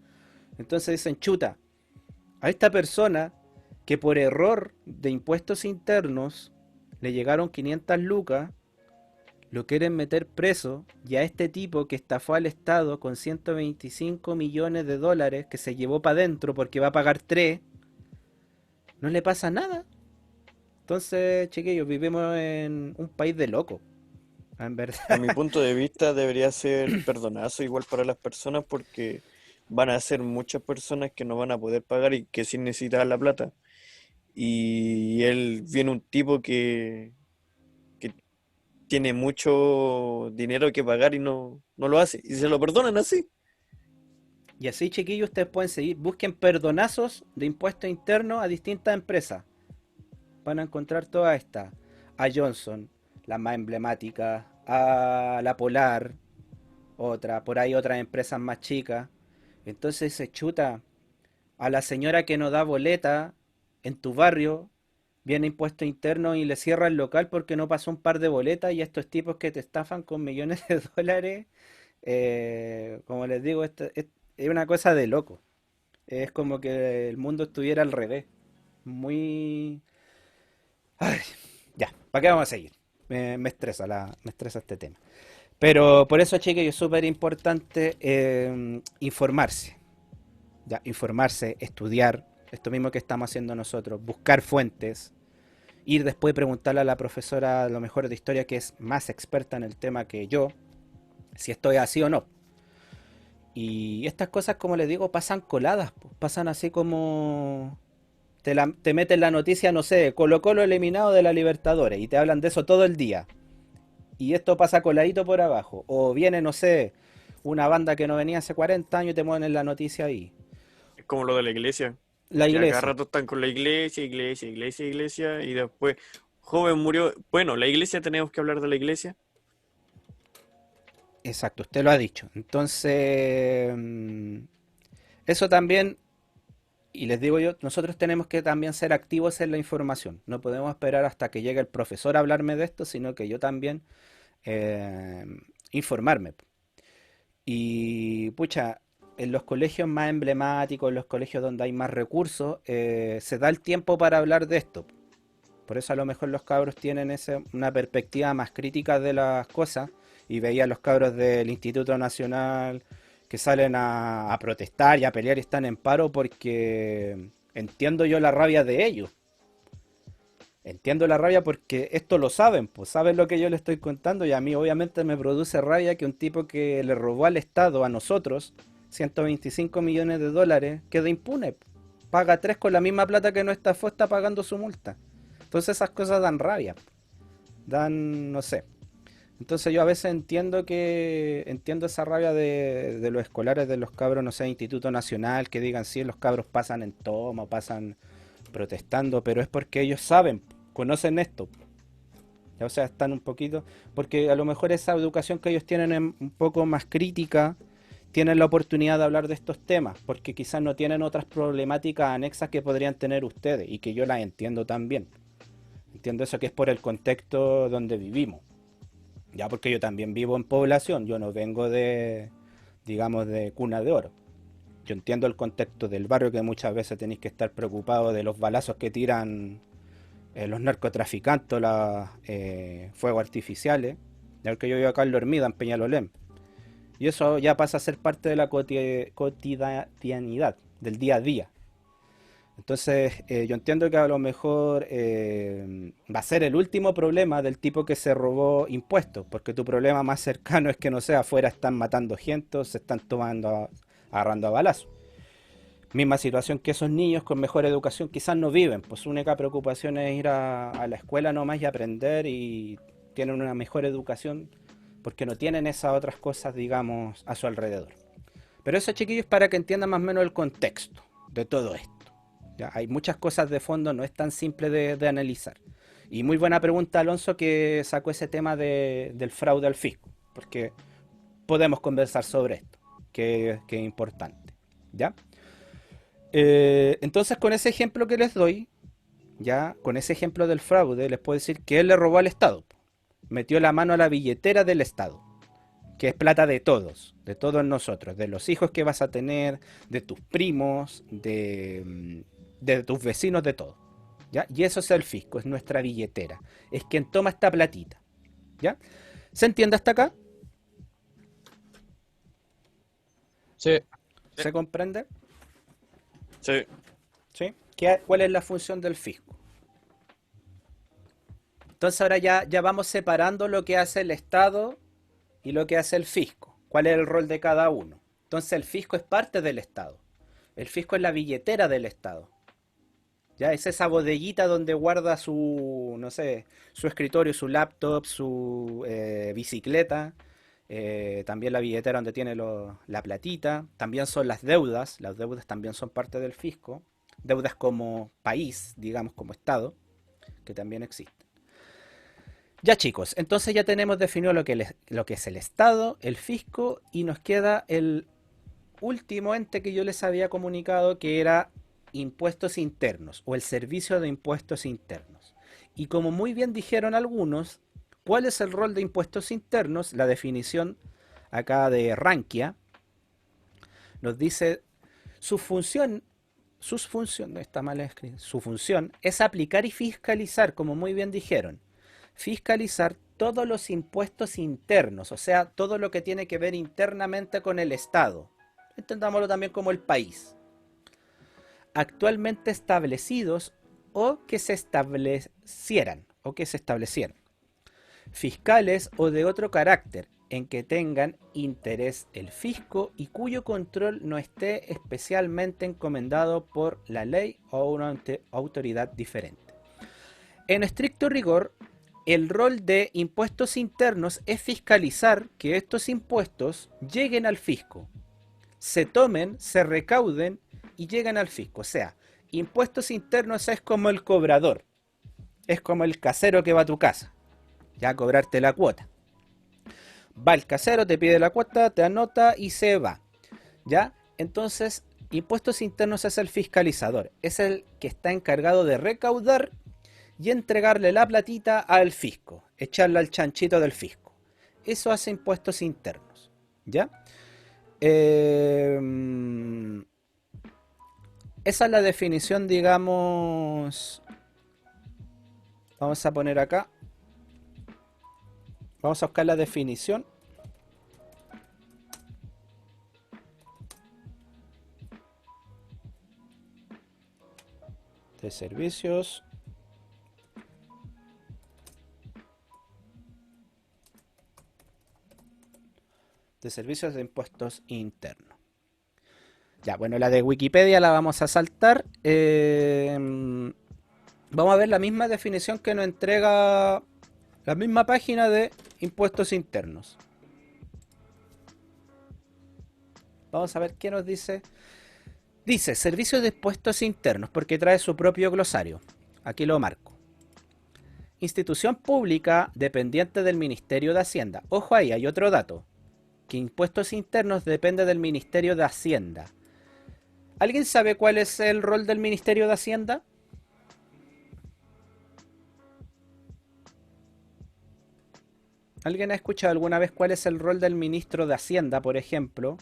A: Entonces dicen, chuta, a esta persona que por error de impuestos internos le llegaron 500 lucas, lo quieren meter preso, y a este tipo que estafó al Estado con 125 millones de dólares, que se llevó para adentro porque va a pagar 3, no le pasa nada. Entonces, chiquillos, vivimos en un país de locos, en verdad.
B: A mi punto de vista debería ser perdonazo igual para las personas porque van a ser muchas personas que no van a poder pagar y que sí necesitan la plata. Y él viene un tipo que tiene mucho dinero que pagar y no lo hace. Y se lo perdonan así.
A: Y así, chiquillos, ustedes pueden seguir. Busquen perdonazos de impuestos internos a distintas empresas. Van a encontrar todas estas. A Johnson, la más emblemática. A la Polar, otra. Por ahí otras empresas más chicas. Entonces se chuta. A la señora que no da boleta en tu barrio, viene impuesto interno y le cierra el local porque no pasó un par de boletas, y estos tipos que te estafan con millones de dólares, como les digo, es una cosa de loco. Es como que el mundo estuviera al revés. Muy... Ay, ya, ¿para qué vamos a seguir? Me estresa me estresa este tema. Pero por eso, chicos, es súper importante informarse. Ya, informarse, estudiar, esto mismo que estamos haciendo nosotros, buscar fuentes, ir después y preguntarle a la profesora, a lo mejor de historia, que es más experta en el tema que yo, si esto es así o no. Y estas cosas, como les digo, pasan coladas, po. Pasan así como te meten la noticia, no sé, Colo-Colo eliminado de la Libertadores y te hablan de eso todo el día. Y esto pasa coladito por abajo. O viene, no sé, una banda que no venía hace 40 años y te mueven la noticia ahí.
B: Es como lo de la iglesia,
A: La
B: que a cada
A: iglesia.
B: rato están con la iglesia, iglesia, iglesia, iglesia, y después, joven murió. Bueno, la iglesia, tenemos que hablar de la iglesia.
A: Exacto, usted lo ha dicho. Entonces, eso también, y les digo yo, nosotros tenemos que también ser activos en la información. No podemos esperar hasta que llegue el profesor a hablarme de esto, sino que yo también eh, informarme. Y pucha, en los colegios más emblemáticos, en los colegios donde hay más recursos, se da el tiempo para hablar de esto. Por eso a lo mejor los cabros tienen una perspectiva más crítica de las cosas. Y veía a los cabros del Instituto Nacional que salen a protestar y a pelear y están en paro porque entiendo yo la rabia de ellos. Entiendo la rabia porque esto lo saben, pues saben lo que yo les estoy contando y a mí obviamente me produce rabia que un tipo que le robó al Estado, a nosotros, 125 millones de dólares, quede impune. Paga 3 con la misma plata que no estafó, está pagando su multa. Entonces esas cosas dan rabia. Dan, no sé. Entonces yo a veces entiendo esa rabia de los escolares, de los cabros, no sé, Instituto Nacional, que digan sí, los cabros pasan en toma, pasan protestando, pero es porque ellos saben, conocen esto. O sea, están un poquito, porque a lo mejor esa educación que ellos tienen es un poco más crítica, tienen la oportunidad de hablar de estos temas, porque quizás no tienen otras problemáticas anexas que podrían tener ustedes, y que yo las entiendo también. Entiendo eso que es por el contexto donde vivimos. Ya porque yo también vivo en población, yo no vengo de, digamos, de cuna de oro. Yo entiendo el contexto del barrio que muchas veces tenéis que estar preocupados de los balazos que tiran los narcotraficantes, los fuegos artificiales. Ya que yo vivo acá en La Hormida, en Peñalolén. Y eso ya pasa a ser parte de la cotidianidad, del día a día. Entonces, yo entiendo que a lo mejor va a ser el último problema del tipo que se robó impuestos, porque tu problema más cercano es que, no sé, afuera están matando gente, o se están agarrando a balazos. Misma situación que esos niños con mejor educación quizás no viven, pues su única preocupación es ir a la escuela nomás y aprender y tienen una mejor educación porque no tienen esas otras cosas, digamos, a su alrededor. Pero eso, chiquillos, para que entiendan más o menos el contexto de todo esto. Ya, hay muchas cosas de fondo, no es tan simple de analizar. Y muy buena pregunta, Alonso, que sacó ese tema del fraude al fisco, porque podemos conversar sobre esto, que es importante. ¿Ya? Entonces, con ese ejemplo que les doy, ya, con ese ejemplo del fraude, les puedo decir que él le robó al Estado. Metió la mano a la billetera del Estado, que es plata de todos nosotros, de los hijos que vas a tener, de tus primos, de tus vecinos, de todo. ¿Ya? Y eso es el fisco, es nuestra billetera. Es quien toma esta platita. ¿Ya? ¿Se entiende hasta acá?
E: Sí,
A: ¿Se comprende?
B: Sí,
A: ¿Sí? ¿Cuál es la función del fisco? Entonces ahora ya vamos separando lo que hace el Estado y lo que hace el fisco. ¿Cuál es el rol de cada uno? Entonces el fisco es parte del Estado. El fisco es la billetera del Estado. Ya es esa bodeguita donde guarda su, no sé, su escritorio, su laptop, su bicicleta. También la billetera donde tiene la platita. También son las deudas. Las deudas también son parte del fisco. Deudas como país, digamos, como Estado, que también existen. Ya, chicos, entonces ya tenemos definido lo que es el Estado, el fisco, y nos queda el último ente que yo les había comunicado, que era impuestos internos o el servicio de impuestos internos. Y como muy bien dijeron algunos, ¿cuál es el rol de impuestos internos? La definición acá de Rankia nos dice su función, no está mal escrito, su función es aplicar y fiscalizar, como muy bien dijeron, fiscalizar todos los impuestos internos, o sea, todo lo que tiene que ver internamente con el Estado. Entendámoslo también como el país. Actualmente establecidos o que se establecieran. Fiscales o de otro carácter, en que tengan interés el fisco y cuyo control no esté especialmente encomendado por la ley o una autoridad diferente. En estricto rigor, el rol de impuestos internos es fiscalizar que estos impuestos lleguen al fisco, se tomen, se recauden y lleguen al fisco. O sea, impuestos internos es como el cobrador, es como el casero que va a tu casa, ya a cobrarte la cuota. Va el casero, te pide la cuota, te anota y se va, ¿ya? Entonces, impuestos internos es el fiscalizador, es el que está encargado de recaudar y entregarle la platita al fisco, echarla al chanchito del fisco. Eso hace impuestos internos, ¿ya? Esa es la definición, digamos. Vamos a poner acá. Vamos a buscar la definición. De servicios. De servicios de impuestos internos. Ya, bueno, la de Wikipedia la vamos a saltar. Vamos a ver la misma definición que nos entrega la misma página de impuestos internos. Vamos a ver qué nos dice. Dice, servicios de impuestos internos, porque trae su propio glosario. Aquí lo marco. Institución pública dependiente del Ministerio de Hacienda. Ojo ahí, hay otro dato. Que impuestos internos depende del Ministerio de Hacienda. ¿Alguien sabe cuál es el rol del Ministerio de Hacienda? ¿Alguien ha escuchado alguna vez cuál es el rol del ministro de Hacienda, por ejemplo?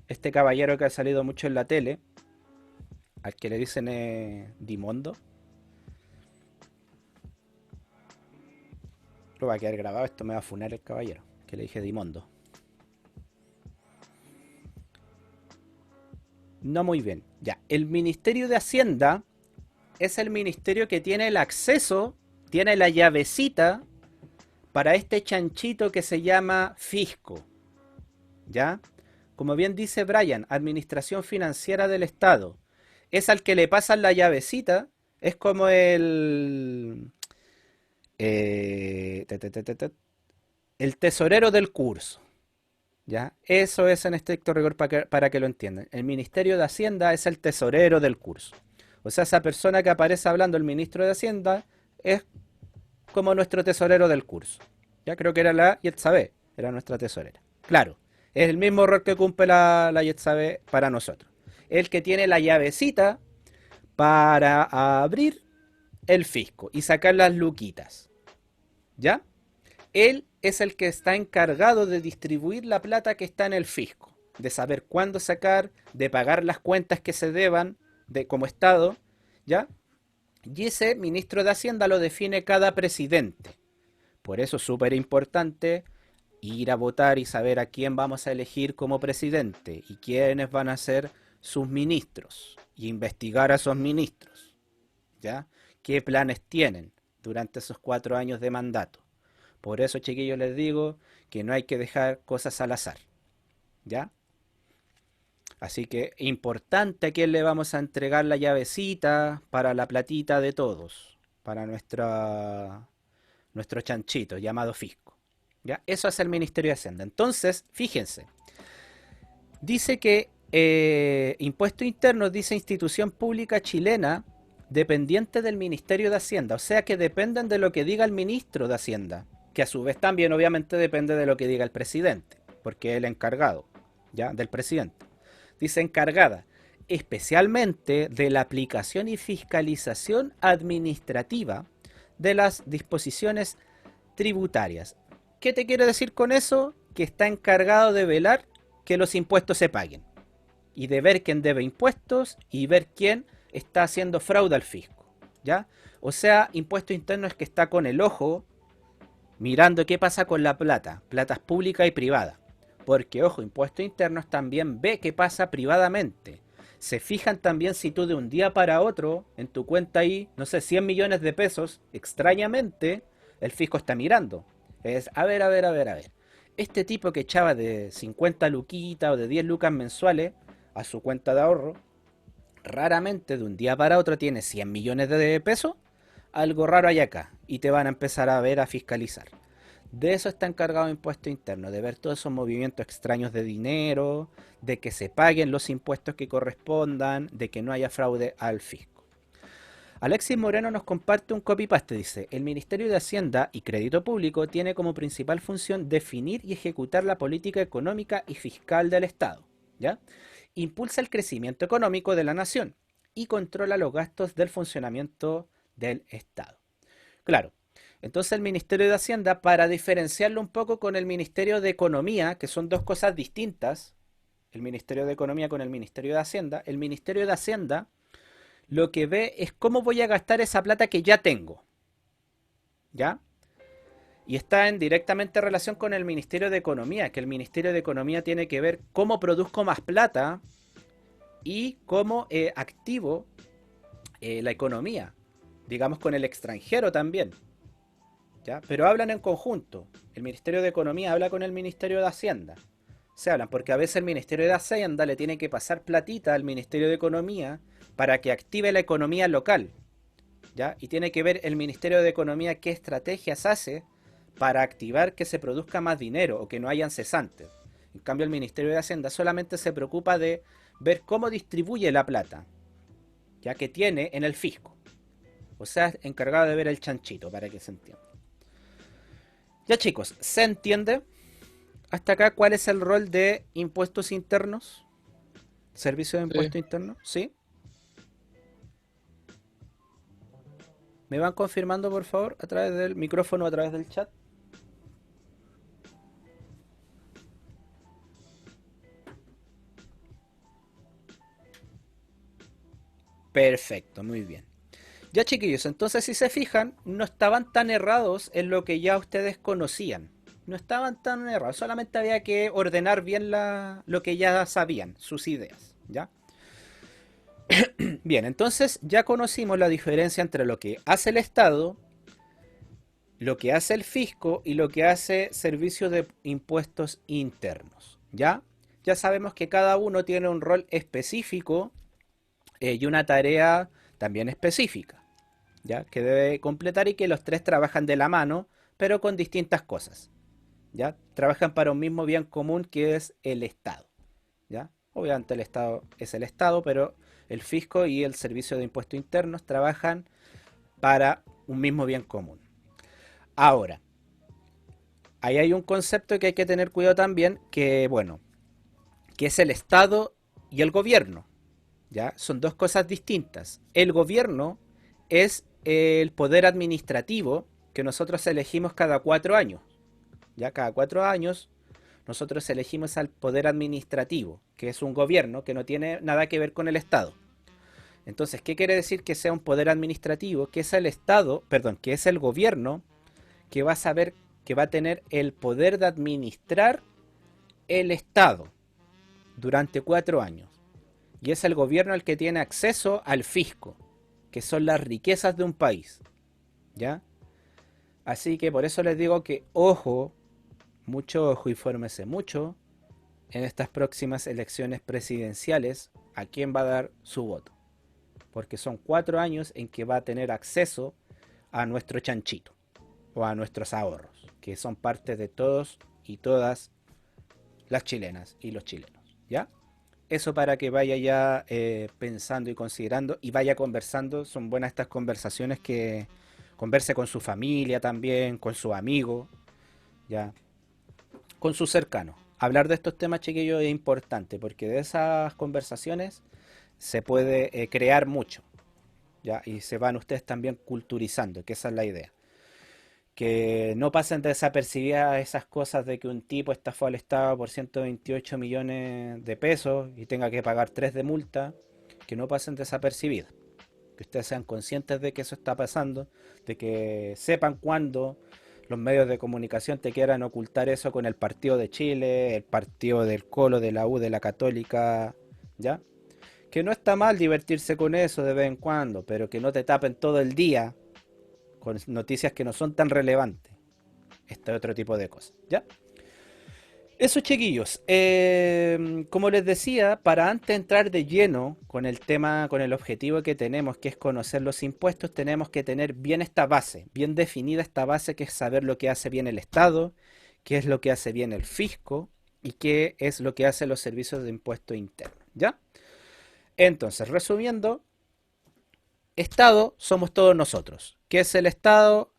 A: Este caballero que ha salido mucho en la tele, al que le dicen Dimondo. Lo va a quedar grabado, esto me va a funar el caballero, que le dije Dimondo. No muy bien. Ya, el Ministerio de Hacienda es el ministerio que tiene el acceso, tiene la llavecita para este chanchito que se llama fisco. ¿Ya? Como bien dice Brian, Administración Financiera del Estado. Es al que le pasan la llavecita, es como el tesorero del curso. ¿Ya? Eso es en estricto rigor para que lo entiendan. El Ministerio de Hacienda es el tesorero del curso. O sea, esa persona que aparece hablando, el ministro de Hacienda, es como nuestro tesorero del curso. Ya creo que era la Yetzabe, era nuestra tesorera. Claro, es el mismo rol que cumple la Yetzabe para nosotros. El que tiene la llavecita para abrir el fisco y sacar las luquitas. ¿Ya? Él es el que está encargado de distribuir la plata que está en el fisco, de saber cuándo sacar, de pagar las cuentas que se deban como Estado, ¿ya? Y ese ministro de Hacienda lo define cada presidente. Por eso es súper importante ir a votar y saber a quién vamos a elegir como presidente y quiénes van a ser sus ministros y investigar a esos ministros, ¿ya? ¿Qué planes tienen durante esos 4 años de mandato? Por eso, chiquillos, les digo que no hay que dejar cosas al azar, ¿ya? Así que importante a quién le vamos a entregar la llavecita para la platita de todos, para nuestro chanchito llamado fisco, ¿ya? Eso es el Ministerio de Hacienda. Entonces, fíjense, dice que impuesto interno, dice institución pública chilena dependiente del Ministerio de Hacienda, o sea que dependen de lo que diga el ministro de Hacienda, que a su vez también obviamente depende de lo que diga el presidente, porque es el encargado, ¿ya? Del presidente. Dice encargada especialmente de la aplicación y fiscalización administrativa de las disposiciones tributarias. ¿Qué te quiere decir con eso? Que está encargado de velar que los impuestos se paguen y de ver quién debe impuestos y ver quién está haciendo fraude al fisco, ¿ya? O sea, impuesto interno es que está con el ojo mirando qué pasa con la plata, platas pública y privada. Porque, ojo, impuestos internos también ve qué pasa privadamente. Se fijan también si tú de un día para otro, en tu cuenta ahí, no sé, 100 millones de pesos, extrañamente, el fisco está mirando. Es, a ver. Este tipo que echaba de 50 luquitas o de 10 lucas mensuales a su cuenta de ahorro, raramente de un día para otro tiene 100 millones de pesos. Algo raro hay acá y te van a empezar a ver, a fiscalizar. De eso está encargado Impuesto Interno, de ver todos esos movimientos extraños de dinero, de que se paguen los impuestos que correspondan, de que no haya fraude al fisco. Alexis Moreno nos comparte un copy-paste, dice: el Ministerio de Hacienda y Crédito Público tiene como principal función definir y ejecutar la política económica y fiscal del Estado, ¿ya? Impulsa el crecimiento económico de la nación y controla los gastos del funcionamiento del Estado. Claro, entonces el Ministerio de Hacienda, para diferenciarlo un poco con el Ministerio de Economía, que son dos cosas distintas, el Ministerio de Economía con el Ministerio de Hacienda, el Ministerio de Hacienda lo que ve es cómo voy a gastar esa plata que ya tengo, ¿ya? Y está en directamente relación con el Ministerio de Economía, que el Ministerio de Economía tiene que ver cómo produzco más plata y cómo activo la economía, digamos con el extranjero también, ¿ya? Pero hablan en conjunto. El Ministerio de Economía habla con el Ministerio de Hacienda. Se hablan porque a veces el Ministerio de Hacienda le tiene que pasar platita al Ministerio de Economía para que active la economía local, ¿ya? Y tiene que ver el Ministerio de Economía qué estrategias hace para activar que se produzca más dinero o que no hayan cesantes. En cambio, el Ministerio de Hacienda solamente se preocupa de ver cómo distribuye la plata, ya que tiene en el fisco. O sea, encargado de ver el chanchito, para que se entienda. Ya, chicos, ¿se entiende hasta acá cuál es el rol de impuestos internos? ¿Servicio de impuestos internos? ¿Sí? ¿Me van confirmando, por favor, a través del micrófono o a través del chat? Perfecto, muy bien. Ya, chiquillos, entonces si se fijan, no estaban tan errados en lo que ya ustedes conocían. No estaban tan errados, solamente había que ordenar bien lo que ya sabían, sus ideas, ¿ya? Bien, entonces ya conocimos la diferencia entre lo que hace el Estado, lo que hace el fisco y lo que hace Servicio de Impuestos Internos, ¿ya? Ya sabemos que cada uno tiene un rol específico y una tarea también específica, ¿ya? Que debe completar y que los tres trabajan de la mano, pero con distintas cosas, ¿ya? Trabajan para un mismo bien común que es el Estado, ¿ya? Obviamente el Estado es el Estado, pero el fisco y el Servicio de Impuestos Internos trabajan para un mismo bien común. Ahora, ahí hay un concepto que hay que tener cuidado también, que bueno, que es el Estado y el gobierno, ¿ya? Son dos cosas distintas. El gobierno es el poder administrativo que nosotros elegimos cada 4 años, ¿ya? Cada 4 años nosotros elegimos al poder administrativo, que es un gobierno que no tiene nada que ver con el Estado. Entonces, ¿qué quiere decir que sea un poder administrativo? Que es el Estado, perdón, que es el gobierno que va a saber, que va a tener el poder de administrar el Estado durante 4 años. Y es el gobierno el que tiene acceso al fisco, que son las riquezas de un país, ¿ya? Así que por eso les digo que ojo, mucho ojo y fórmese mucho en estas próximas elecciones presidenciales a quién va a dar su voto. Porque son 4 años en que va a tener acceso a nuestro chanchito o a nuestros ahorros, que son parte de todos y todas las chilenas y los chilenos, ¿ya? Eso para que vaya ya pensando y considerando y vaya conversando. Son buenas estas conversaciones, que converse con su familia también, con su amigo, ¿ya? Con sus cercanos. Hablar de estos temas, chiquillos, es importante porque de esas conversaciones se puede crear mucho, ¿ya? Y se van ustedes también culturizando, que esa es la idea. Que no pasen desapercibidas esas cosas de que un tipo estafó al Estado por 128 millones de pesos y tenga que pagar 3 de multa, que no pasen desapercibidas. Que ustedes sean conscientes de que eso está pasando, de que sepan cuándo los medios de comunicación te quieran ocultar eso con el partido de Chile, el partido del Colo, de la U, de la Católica, ¿ya? Que no está mal divertirse con eso de vez en cuando, pero que no te tapen todo el día con noticias que no son tan relevantes. Este otro tipo de cosas, ¿ya? Eso, chiquillos. Como les decía, para antes de entrar de lleno con el tema, con el objetivo que tenemos, que es conocer los impuestos, tenemos que tener bien esta base, bien definida esta base, que es saber lo que hace bien el Estado, qué es lo que hace bien el fisco y qué es lo que hacen los servicios de impuesto interno. ¿Ya? Entonces, resumiendo, Estado somos todos nosotros. ¿Qué es el Estado?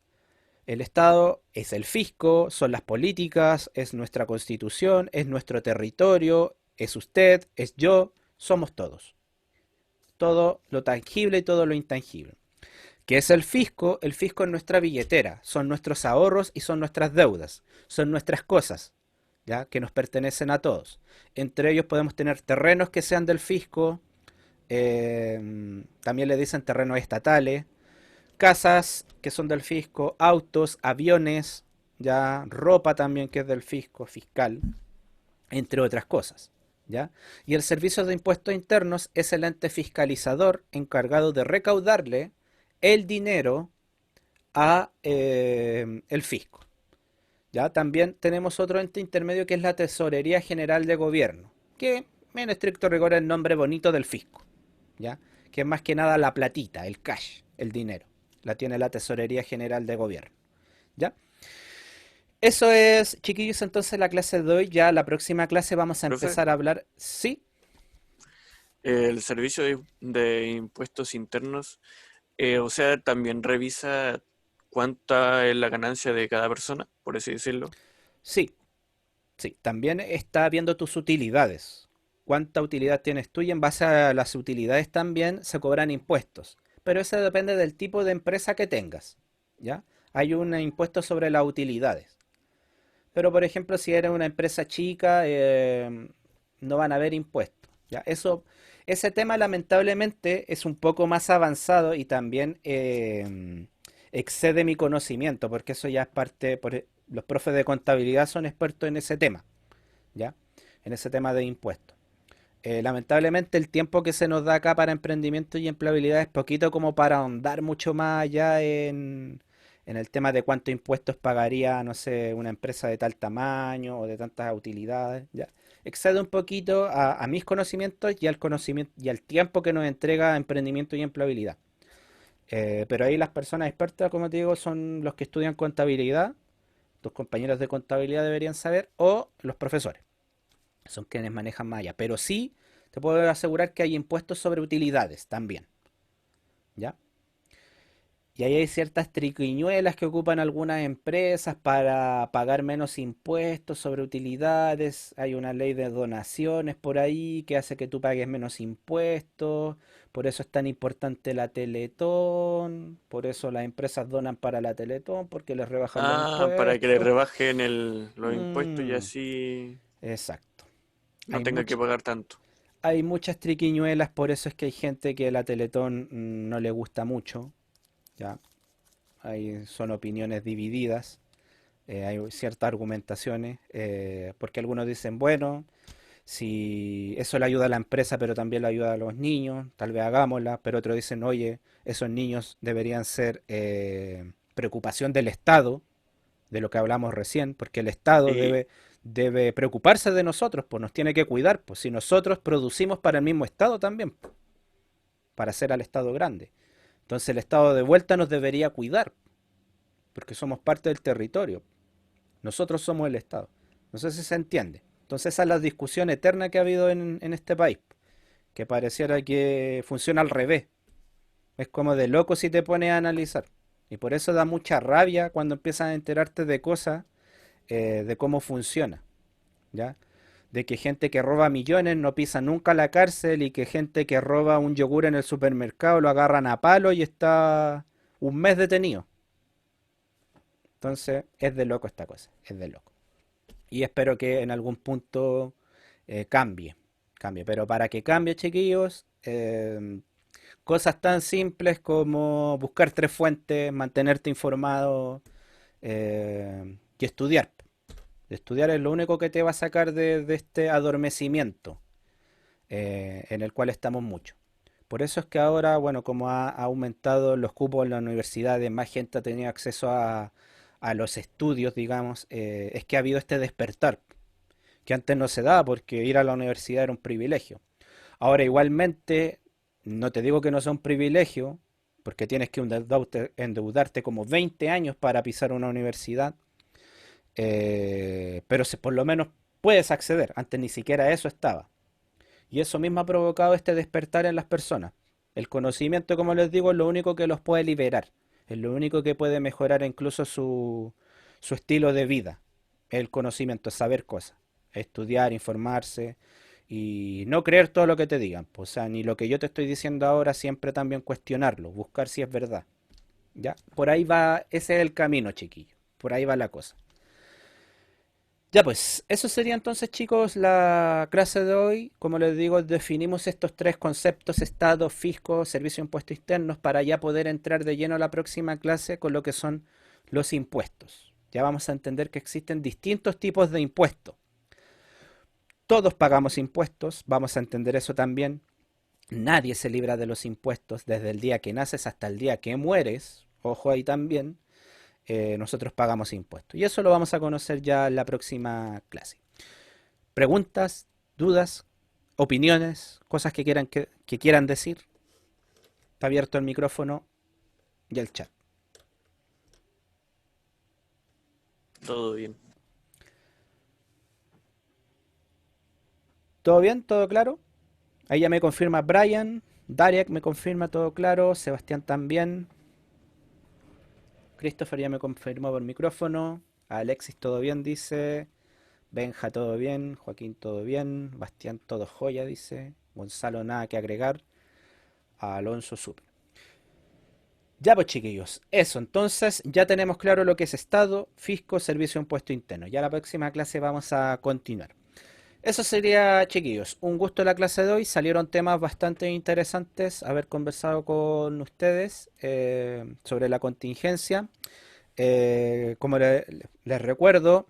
A: El Estado es el fisco, son las políticas, es nuestra constitución, es nuestro territorio, es usted, es yo, somos todos. Todo lo tangible y todo lo intangible. ¿Qué es el fisco? El fisco es nuestra billetera, son nuestros ahorros y son nuestras deudas, son nuestras cosas, ¿ya? Que nos pertenecen a todos. Entre ellos podemos tener terrenos que sean del fisco, también le dicen terrenos estatales, casas que son del fisco, autos, aviones, ya ropa también que es del fisco, fiscal, entre otras cosas. ¿Ya? Y el Servicio de Impuestos Internos es el ente fiscalizador encargado de recaudarle el dinero a el fisco. ¿Ya? También tenemos otro ente intermedio que es la Tesorería General de Gobierno, que en estricto rigor es el nombre bonito del fisco. ¿Ya? Que es más que nada la platita, el cash, el dinero. La tiene la Tesorería General de Gobierno. ¿Ya? Eso es, chiquillos, entonces la clase de hoy. Ya la próxima clase vamos a
B: Profe,
A: empezar a hablar. Sí,
B: el servicio de impuestos internos, o sea, también revisa cuánta es la ganancia de cada persona, por así decirlo.
A: sí, sí. También está viendo tus utilidades. ¿Cuánta utilidad tienes tú? Y en base a las utilidades también se cobran impuestos. Pero eso depende del tipo de empresa que tengas. ¿Ya? Hay un impuesto sobre las utilidades. Pero por ejemplo, si eres una empresa chica, no van a haber impuestos. ¿Ya? Ese tema lamentablemente es un poco más avanzado y también excede mi conocimiento, porque eso ya es parte, los profes de contabilidad son expertos en ese tema, ¿ya? En ese tema de impuestos. Lamentablemente el tiempo que se nos da acá para emprendimiento y empleabilidad es poquito como para ahondar mucho más allá en el tema de cuántos impuestos pagaría, no sé, una empresa de tal tamaño o de tantas utilidades, ¿ya? Excede un poquito a mis conocimientos y al conocimiento y al tiempo que nos entrega emprendimiento y empleabilidad. Pero ahí las personas expertas, como te digo, son los que estudian contabilidad, tus compañeros de contabilidad deberían saber, o los profesores son quienes manejan más allá. Pero sí, te puedo asegurar que hay impuestos sobre utilidades también, ¿ya? Y ahí hay ciertas triquiñuelas que ocupan algunas empresas para pagar menos impuestos sobre utilidades. Hay una ley de donaciones por ahí que hace que tú pagues menos impuestos. Por eso es tan importante la Teletón. Por eso las empresas donan para la Teletón, porque les rebajan los
B: Ah, para que le
A: impuestos.
B: rebajen los impuestos y
A: Mm,
B: así
A: exacto.
B: no
A: Hay
B: tenga que
A: much-
B: pagar tanto.
A: hay muchas triquiñuelas, por eso es que hay gente que la Teletón no le gusta mucho. ¿Ya? Son opiniones divididas. Hay ciertas argumentaciones, porque algunos dicen, bueno, si eso le ayuda a la empresa, pero también le ayuda a los niños, tal vez hagámosla, pero otros dicen, oye, esos niños deberían ser preocupación del Estado, de lo que hablamos recién, porque el Estado
B: Y,
A: debe preocuparse de nosotros, pues nos tiene que cuidar, pues si nosotros producimos para el mismo Estado también, pues, para hacer al Estado grande. Entonces el Estado de vuelta nos debería cuidar, porque somos parte del territorio. Nosotros somos el Estado. No sé si se entiende. Entonces esa es la discusión eterna que ha habido en este país, que pareciera que funciona al revés. Es como de loco si te pones a analizar. Y por eso da mucha rabia cuando empiezas a enterarte de cosas, de cómo funciona, ¿ya? De que gente que roba millones no pisa nunca la cárcel y que gente que roba un yogur en el supermercado lo agarran a palo y está un mes detenido. Entonces es de loco esta cosa, es de loco. Y espero que en algún punto cambie. Pero para que cambie, chiquillos, cosas tan simples como buscar tres fuentes, mantenerte informado y estudiar. Estudiar es lo único que te va a sacar de este adormecimiento en el cual estamos mucho. Por eso es que ahora, bueno, como ha aumentado los cupos en las universidades, más gente ha tenido acceso a los estudios, digamos, es que ha habido este despertar. que antes no se daba porque ir a la universidad era un privilegio. Ahora igualmente, no te digo que no sea un privilegio, porque tienes que endeudarte como 20 años para pisar una universidad, pero por lo menos puedes acceder, antes ni siquiera eso estaba. Y eso mismo ha provocado este despertar en las personas. El conocimiento, como les digo, es lo único que los puede liberar, es lo único que puede mejorar incluso su estilo de vida. El conocimiento, saber cosas, estudiar, informarse y no creer todo lo que te digan. Pues, o sea, ni lo que yo te estoy diciendo ahora, siempre también cuestionarlo, buscar si es verdad. ¿Ya? Por ahí va, ese es el camino, chiquillo. Por ahí va la cosa. Ya pues, eso sería entonces, chicos, la clase de hoy. Como les digo, definimos estos tres conceptos: Estado, Fisco, Servicio de Impuestos Internos, para ya poder entrar de lleno a la próxima clase con lo que son los impuestos. Ya vamos a entender que existen distintos tipos de impuestos. Todos pagamos impuestos, vamos a entender eso también. Nadie se libra de los impuestos desde el día que naces hasta el día que mueres. Ojo ahí también. Nosotros pagamos impuestos. Y eso lo vamos a conocer ya en la próxima clase. Preguntas, dudas, opiniones, cosas que quieran decir. Está abierto el micrófono y el chat.
B: Todo bien.
A: ¿Todo bien? ¿Todo claro? Ahí ya me confirma Brian. Dariak me confirma todo claro. Sebastián también. Christopher ya me confirmó por micrófono. Alexis todo bien, dice. Benja todo bien. Joaquín todo bien. Bastián todo joya, dice. Gonzalo nada que agregar. Alonso súper. Ya pues, chiquillos, eso, entonces ya tenemos claro lo que es Estado, Fisco, Servicio de Impuesto Interno. Ya la próxima clase vamos a continuar. Eso sería, chiquillos, un gusto la clase de hoy. Salieron temas bastante interesantes haber conversado con ustedes sobre la contingencia. Como les recuerdo,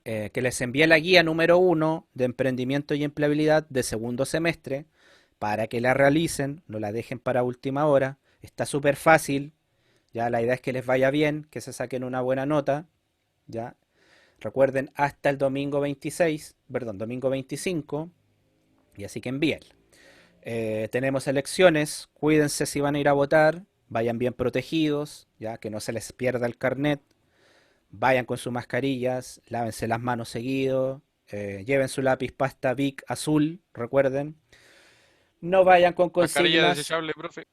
A: que les envié la guía número 1 de emprendimiento y empleabilidad de segundo semestre para que la realicen, no la dejen para última hora. Está súper fácil, ya la idea es que les vaya bien, que se saquen una buena nota, ya. Recuerden, hasta el domingo 26, perdón, domingo 25, y así que envíenla. Tenemos elecciones, cuídense si van a ir a votar, vayan bien protegidos, ya que no se les pierda el carnet, vayan con sus mascarillas, lávense las manos seguido, lleven su lápiz pasta Bic azul, recuerden. No vayan con
C: Mascarilla
A: consignas.
C: desechable, profe.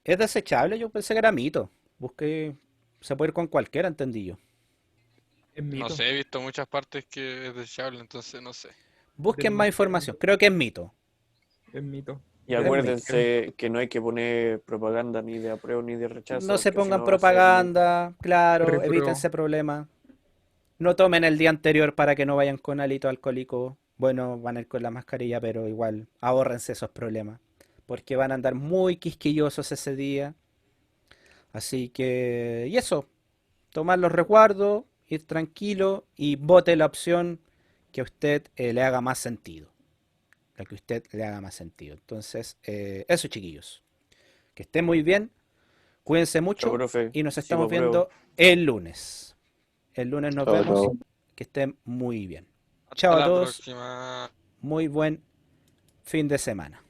A: ¿Es desechable? Yo pensé que era mito. Busqué, se puede ir con cualquiera, entendí yo.
F: Es
C: No
F: mito.
C: sé, he visto muchas partes que es desechable, entonces no sé.
A: Busquen más información, creo que es mito.
F: Es mito.
B: Y
A: Es
B: acuérdense que no hay que poner propaganda ni de apruebo ni de rechazo.
A: No se
B: que si
A: pongan
B: no va a ser
A: propaganda, claro,
F: Repruebo.
A: evítense problemas. No tomen el día anterior para que no vayan con hálito alcohólico. Bueno, van a ir con la mascarilla, pero igual, ahórrense esos problemas. Porque van a andar muy quisquillosos ese día. Así que, y eso, tomar los resguardos, ir tranquilo y vote la opción que a usted le haga más sentido. La que a usted le haga más sentido. Entonces, eso, chiquillos. Que estén muy bien, cuídense
B: Chao,
A: mucho
B: profe.
A: y nos
B: Sí,
A: estamos
B: apruebo.
A: viendo el lunes. El lunes nos
G: Chao,
A: vemos.
G: chao.
A: Que estén muy bien.
C: Hasta
A: Chao a
C: la
A: todos.
C: próxima.
A: Muy buen fin de semana.